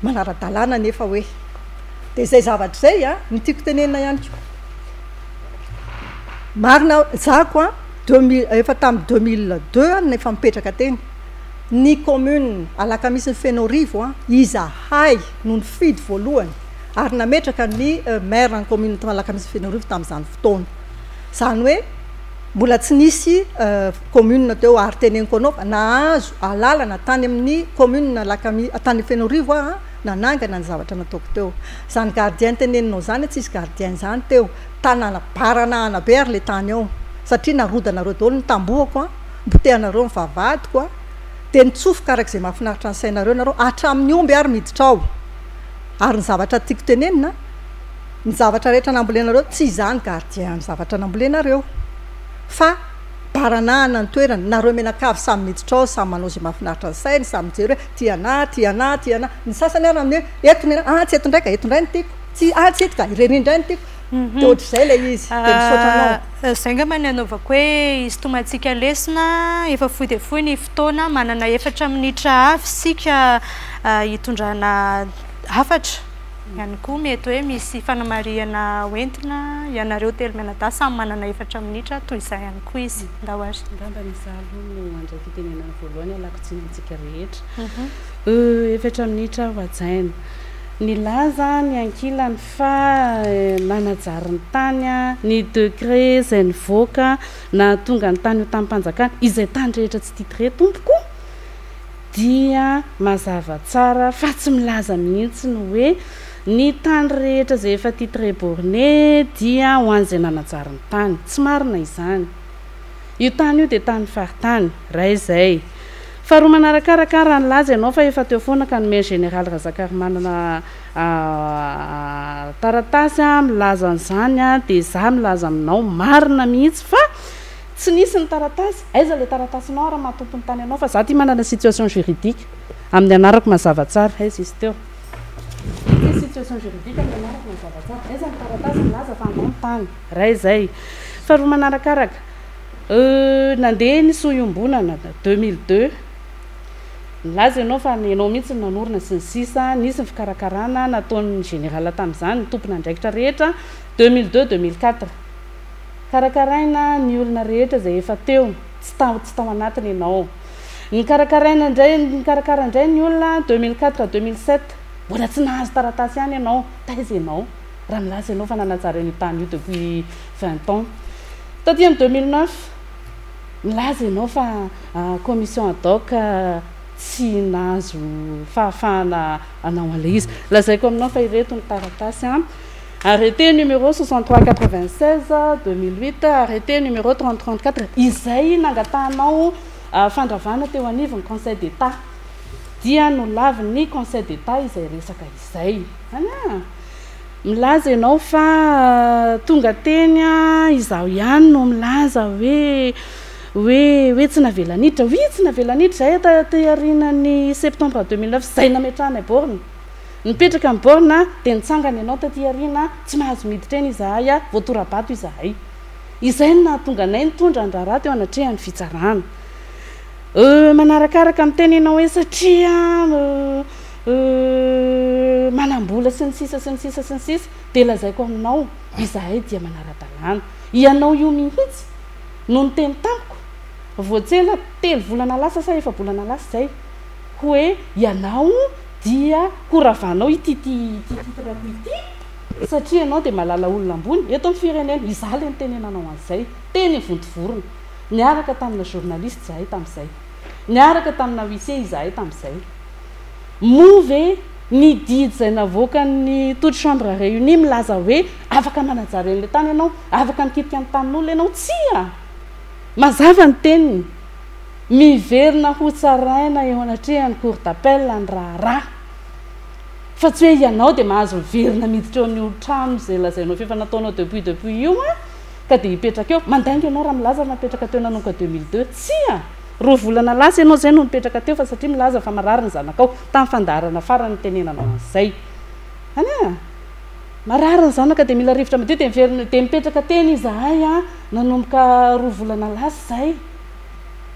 manara-dalàna nefa hoe de zay zavatra zay ny tiako tenenina ihany ko marina zako 2000 efa tamin'ny 2002 nefa mipetraka teny ny commune alaka misy ny Fenorivo izahay no ny fidy voalohany ary nametraka ny maire ny commune alaka misy Fenorivo tamin'izany fotoana zany hoe mbola tsy nisy commune teo ary teneniko anao nahazo alalana tany amin'ny commune tany Fenorivo nanangana ny zavatra nataoko teo zany gardien teneninao zany tsy isy gardien zany teo tanana baranahana be ary le tany ao satria narodanareo daholo ny tambohako mbotehanareo ny vavadiko de nitsofoka araka izay mahafinaritra ny sainareo nareo hatramin'ny omby ary miditra ao ary ny zavatra tiako tenenina ny zavatra rehetra nambolenareo tsy izany gardien ny zavatra nambolenareo fa baranahana ny toerana nareo menakavy samy miditra ao samy manao zay mahafinaritra ny sainy samy mijery hoe tiana ny sasany ara amin'ny hoe eto tsy eto ndraika eto ndray ny tiako tsy eto ka ireny indray ny tiako de ohatr'izay lay izy de misaotranao zay ngamba ny anaovako hoe izy tomantsika lesona efa foy de foy ny fotoana manana 4 minitra avy sika hitondrana hafatra ihany koa mety hoe misy fanamariana hoentina ianareo telo menada samy manana 4 minitra toy izay ihany koa izy ndahoary ngamba misy aloha no andray fitenenana voalohany alakotsinatsika rehetra 4 minitra ho ajaina ny laza ny ankilany fa nanajary ny tany ny degré zay nivoaka na tonga ny tany ho tamin'ny mpanjakana izay tany rehetra tsy titre tompoko dia mazava tsara fa tsy milaza mihitsy ny hoe ny tany rehetra zay efa titre borné dia ho an'izay nanajary ny tany tsy marina izany io tany io dia tany faritany ray zay faharoa manarakaraka raha nylaza ianao fa efa teo foana ka nomeny général Razakary manana taratasy milaza an'izany dia za milaza aminao marina mihitsy fa tsy nisy ny taratasy aiza le taratasinao raha mahatompony tany ianao fa za ty manana situation juridique amin'ny anarako mazava tsara aiza izy teo situation juridique amin'ny anarako mazava tsara aiza ny taratasy milaza fa anao ny tany ray zay faharoa manarakaraka nandeha ny soiombonana 2002 nilaza ianao fa ianao mihitsy ny nanorina sy ny sisa nisy ny fikarakarana nataon'ny général tamin'izany ny tompona andraikitra rehetra 2002-2004 karakaraina ny olona rehetra zay efa teo tsy tao anatiny ianao ny karakaraina indray ny karakara indray ny olona 2004-2007 mbola tsy nahazo taratasy ihany ianao taiza ianao raha milaza ianao fa nanajara ny tany io depuis 20 ans taty amin'ny 2009 milaza ianao fa commission ad hoc tsy nahazo fahafahana anao an'ilay izy lazaiko aminao fa ireto ny taratasy arrêté numéro 6396 2008 arrêté numéro 3034 izay nangatahanao fandravana teo anivony conseil d'état dia no laviny conseil d'état izay resaka izay ana milaza ianao fa tonga teny izaho ihany no milaza hoe tsy navelanitra tsy navelanitra zay tatyarianany septembre 2009 zay nametrahana borne nipetraka amin'ny borne dia nitsangana ianao taty ariana tsy mahazo miditra eny izahay voatorabato izahay izay no nahatonga anay nitondra ny raharaha teo anatrehany fitsarana manarakaraka amin'ny teny ianao hoe satria manambola sy ny sisa dia lazaiko aminao izahay dia manara-dalàna ianao io mihitsy no ny teny tamiko voatsela 3 volana lasa sa efa volana lasa zay hoe ianao dia koravanao ititirako ity satria ianao dia malala olona ambony eto amin'ny firenena izaha le nitenenanao an'izay teny vontovorona niaraka tamina journaliste izahay tamin'izay niaraka tamina huissier izahay tamin'izay move ny didy zay navoaka ny toute chambre réunie milaza hoe afaka manajara an'ilay tany ianao afaka mikitika ny tanin'olona ianao tsia mazava ny teniny miverina ho tsaraina eo anatrehany cour d'appel ny raharaha fa tsy hoe ianao dia mahazo miverina miditra eo amin'ny trano zay lazainao fefa nataonao depuis io ka dia hipetraka eo mandainga ianao raha milaza napetraka teo nanomboka 2002 tsia 2 volana lasa ianao zay no mipetraka teo fa satria milaza fa marary ny zanakao tamin'ny fandarana farany tenenanao an'izay ana marary ny zanaka dia mila rivotra madio dia mipetraka teny izahay nanomboka 2 volana lasa zay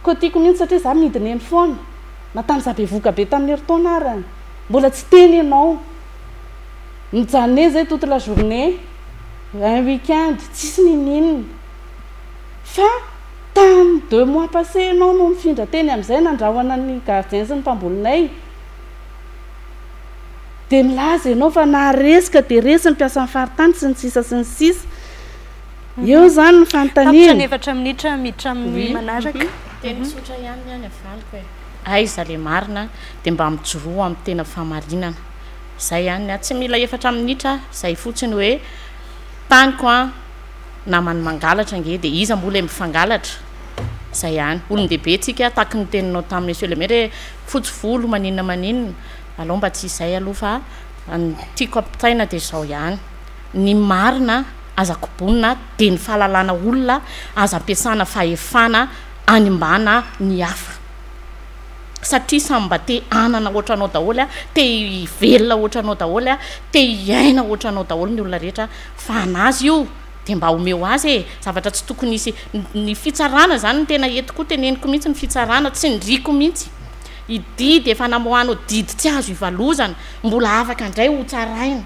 ko tiako mihitsy satria za midiny eny foana na tamin'iza be voka be tamin'ny heritaona arany mbola tsy teny ianao mijanone zay toute la journée un week-end tsisy ninina fa tamin'ny 2 mois passé ianao no mifindra teny amin'izay nandrahoana ny gardien sy ny mpambolinay dia milaza ianao fa naharesika dia resy ny mpiasa ny faritany sy ny sisa eo zany ny fanontaniana 4 minitra miditra amin'ny manaraka teny sotra ihany ihany avaliko e aiza le marina dia mba mijoroa amin'ny tena famarinana zay ihany tsy mila 4 minitra zay fotsiny hoe taniko namany mangalatra nge dia iza mbola mifangalatra zay ihany olon-dehibe tsika taky ny teninao tamin'ny monsieur le maire hoe fotsy volo maninona aloha mba tsy izay aloha fa tiako ampitaina dia zao ihany ny marina aza kobonina de ny fahalalana olona aza ampiasana fahefana anymbana ny hafa satria samyba te anana ohatranao daholo a te velona ohatranao daholo a te iaina ohatranao daholo ny olona rehetra fa anazy io de mba omeo azy e zavatra tsy tokony isy ny fitsarana zany ny tena etikoa teneniko mihitsy ny fitsarana tsy ndriko mihitsy ididy efa namohanao didy tsy azo ivalozana mbola afaka indray ho tsaraina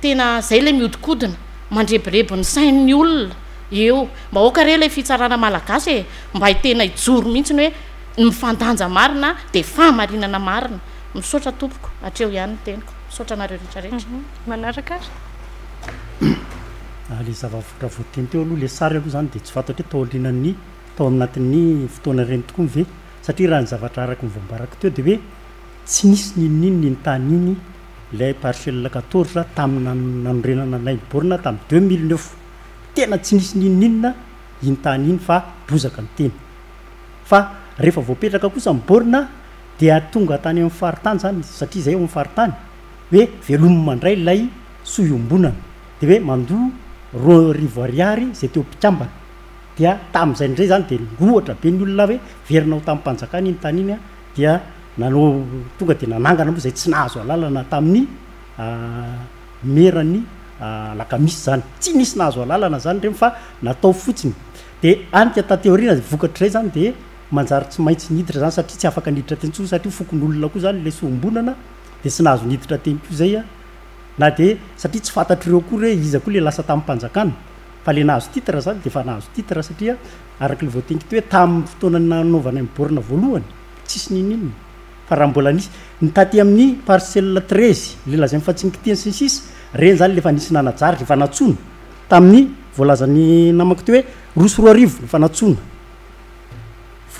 tena zay le miodikodina mandrebirebi ny sain'ny olona eo mba oka re le fitsarana malagasy e mba hitena ijoro mihitsy ny hoe mifandanja marina de fahamarinana marina misaotra tompoko atreo ihany ny teniko misaotra anareo rehetrarehetra manaraka le zavafotra voateny teo aloha le sary aloha zany de tsy fantatra hoe taorinany tao anatin'ny fotoana reny tokoa ny ve satria raha ny zavatra araky nyvoambarako teo de hoe tsy nisy ninonino ny tany iny lay parcelle 14 tamina nanorenana nay borina tamy 2009 tena tsy nisy ninoninona iny tany iny fa bozaka ny teny fa rehefa voapetraka kosa miborina dia tonga tany amin'ny faritany zany satria zay eo amin'ny faritany hoe velomy mandray lay soiombonana de hoe mandoa rivo ariary zay teo mpikambana dia tam'izay ndray zany de ngohatra be ny olona hoe verinao tamin'ny mpanjakana iny tany iny a dia nanao tonga de nanangana moa zay tsy nahazo alalana tamin'ny merany lakamisy zany tsy nisy nahazo alalana zany reny fa natao fotsiny de anika tateorina vokatry zay zany de manjary tsy maintsy niditra zany satria tsy afaka niditra teny tso satria fokon'olona koa zany le sombonana de tsy nahazo niditra teny ko zay a na de satria tsy fantatr'ireo koa hoe iza koa le lasa tamin'ny mpanjakana fa le nahazo titre zany de fa nahazo titre satria araky le voatenky to hoe tamin'ny fotoana nanaovana ny borina voalohany tsisy ninininy fa raha mbola nisy ny taty amin'ny parcelle 13 le lazay mifatsinykitiany sy ny sisy reny zany lefa nisy nanajary lefa natsona tamin'ny voalazany namako teo hoe roso roa arivo lefa natsona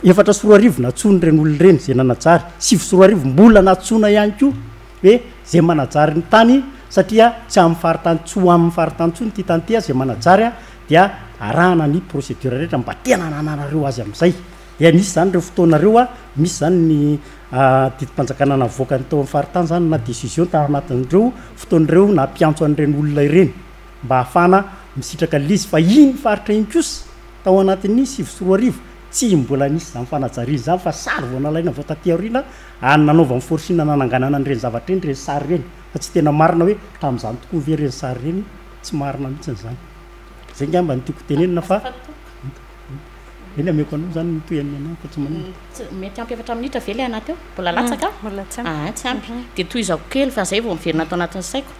efatra sy roa arivo natsony reny olona reny zay nanajary sivy sy roa arivo mbola natsona ihany koa hoe zay manajary ny tany satria tsy amin'ny faritany tsy ho amin'ny faritany tsony ty tany ty a zay manajary a dia arahana ny procédure rehetra mba tena nananareo azy amin'izay dia nisy zany reo fotoanareo a misy zany ny didimpanjakana navoaka ny tao amin'ny faritany zany na décision tao anatin'ireo fotoan'ireo na mpiantso an'ireny olona ireny mba hahafana misitraka lizy fa iny faritra iny kosa tao anatin'ny sivy sy roa arivo tsy mbola nisy zany fanajariany zany fa sary vao nalaina vao taty aoriana nanaova ny forsina nananganana an'ireny zavatra eny reny sary reny fa tsy tena marina hoe tamin'izany tokoa ve reny sary reny tsy marina mihitsy n'izany zay ngamba ny tiako tenenina fa eny ameko anao zany mitoyany anao fa tsy manino mety ampy efatra minitra vely anaty eo mbola latsaka tsy ampy de toy izako kely fa zay vao miverina atao anatin'ny saiko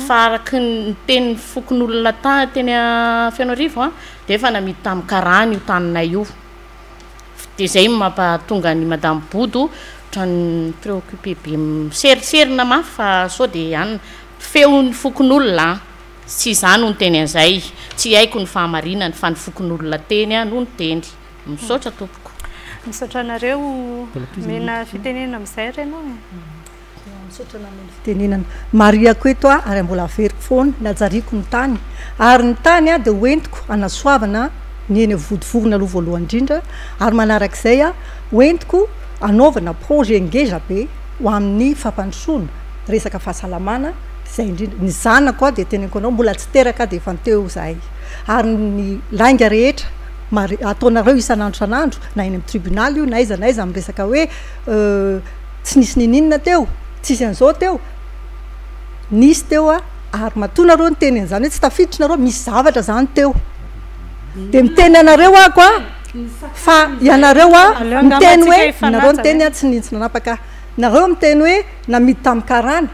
fa araky ny teny fokon'olona teny Feno Arivo a de efa namidy tamin'ny karany io taninay io de zay mampatonga ny madame Bodo trany préoccupé be seriserina mafy fa sao de ihany feon'ny fokon'olona sy zany no ny teny an'izay tsy haiko ny fahamarinany fa ny fokon'olona teny a no ny teny misaotra tompoko misaotra anareo mena fitenenana amin'izay renao misaotra namena fitenenana mariako eto a ary mbola averiko foana najariako ny tany ary ny tany a de hoentiko anasoavana ny eny vodovorona aloha voalohany indrindra ary manarak'izay a hoentiko anaovana projet ngeza be ho amin'ny fampandrosoana resaka fahasalamana zay indrindra ny zanako a de teneniko anao mbola tsy teraka de efa nyteo zahay ary ny langa rehetra ataonareo isan'andro san'andro na eny amin'ny tribunal io na aiza amin'ny resaka hoe tsy nisy nininona teo tsisy an'izao teo nisy teo a ary matonareo ny teny an'izany hoe tsy tafiditra nareo misy zavatra zany teo de miteny anareo ako a fa ianareo a miteny hoe nareo miteny a tsy nintsy nanapaka nareo miteny hoe namidy tamin'ny karana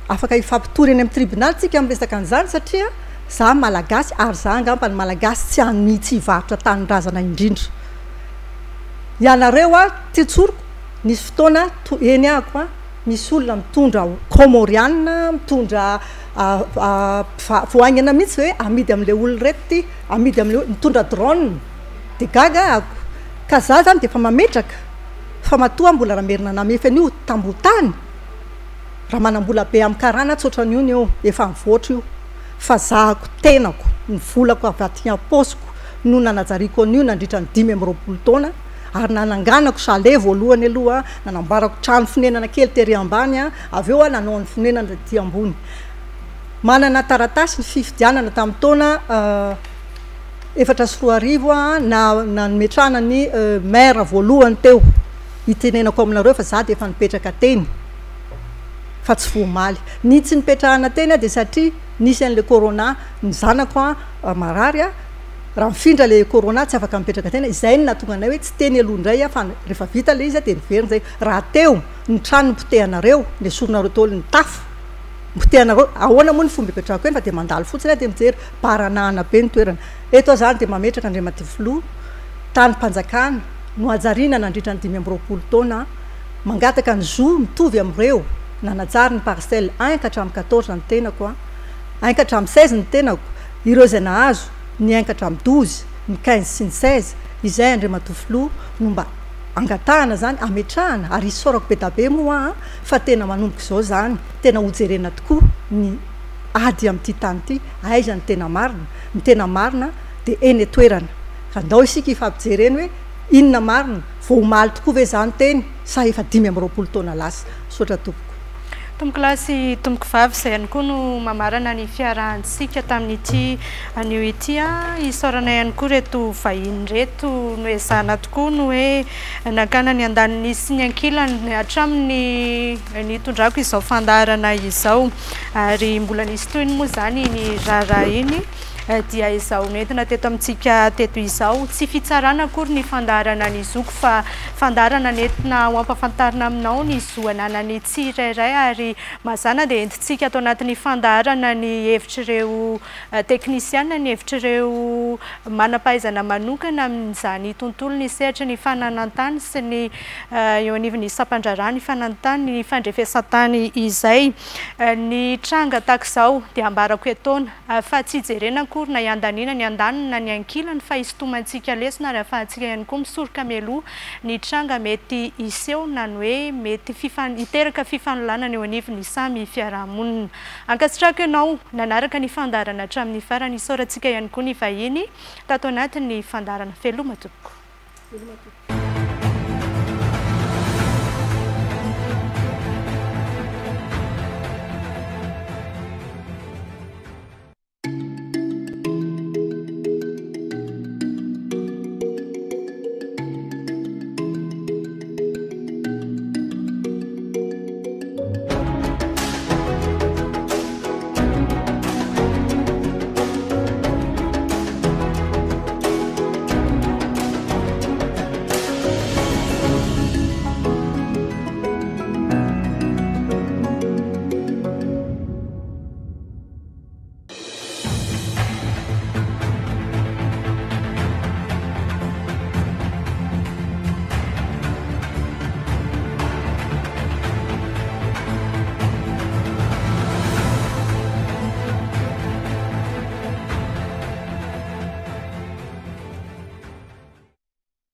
afaka ifampitory eny amin'ny tribunal tsika amin'ny resaka an'izany satria za malagasy ary za angamba ny malagasy tsy anitsy hivarotra tanindrazana indrindra ianareo a titsoroko nisy fotoana eny ako a misy olona mitondra comoriana mitondra voaingana mihitsy hoe amidy am'le olo reto ty amidy am'le mitondra drone de gaga ako ka za zany de efa mametraka fa matoa mbola raha merina namefa an'io tambotany raha manambola be amin'ny karana tsotrany io ny eo efa mivoatra io fa zahako tenako ny volako avy aty am-posiko no nanajariako an'io nandritra ny 5 taona ary nananganako chalet voalohany aloha nanambarako trano fonenana kely tery ambany a avy eo a nanao ny fonenana ty ambony manana taratasy ny fifidianana tamin'ny taona efatra sy roa arivo a na nometrana ny maire voalohany teo itenenako aminareo fa za de efa nipetraka teny fa tsy voamaly ny tsy nipetrahana teny a de satria nisy an'le corona ny zanako a marary a raha mifindra le corona tsy afaka mipetraka tena izay ny natonga anay hoe tsy teny aloha indray a fa rehefa vita le izy a de miveriny zay raha teo ny trano mpotehanareo le soronareo tolo ny tafo mpotehanareo ahoana moa ny fomba ipetrahako eny fa de mandalo fotsiny a de mijery baranahana be ny toerana eto zany de mametraka Andriamativolo tany mpanjakana no ajariana nandritra ny 5 taona mangataka ny zo mitovy am'ireo nanajary ny parcelle 1 ka hatramin'ny 14 ny tenako a 1 ka hatramin'ny 16 ny tenako ireo zay nahazo ny 1 ka hatramin'ny 12 ny 15 sy ny 16 izay Andriamativolo no mba angatahana zany ametrahana ary isorako be dabe moa fa tena manomboka zao zany tena hojerena tokoa ny ady amin'ity tany ity aiza ny tena marina de eny toerana ka ndao isika ifampijereny hoe inona marina voamaly tokoa ve zany teny sa efa 5 taona lasa sotra tompoko tomboky lasy tomboky vavy zay ihany koa no mamarana ny fiarahantsika tamin'ity anio ity a isorana ihany koa reto vahiny reto no ezana tokoa no hoe nakana ny andaniny sy ny ankilany hatramin'ny nitondrako izao fandarana izao ary mbola nisy toyny moa zany ny raharaha iny dia izao nentina teto amintsika teto izao tsy fitsarana akory ny fandarana ny zoko fa fandarana nentina ho ampafantarina aminao ny zoananany tsirairay ary mazana de entitsika atao anatin'ny fandarana ny hevitr'ireo teknisiana ny hevitr'ireo manampahaizana manokana amin'izany tontolo ny sehatra ny fananantany sy ny eo anivon'ny sampandrarana ny fananantany ny fandrefesantany izay ny tranga tak'izao de ambarako etona fa tsy jerena na iandanina ny andanina ny ankilany fa isotomantsika lesona ary afahantsika ihany koa misoroka mialoha ny tranga mety iseho na ny hoe mety iteraka fifanolana eo anivon'ny samy fiarahamonina ankasitraka ianao nanaraka ny fandarana hatramin'ny farany isorantsika ihany koa ny vahiny tato anatin'ny fandarana veloma tompoko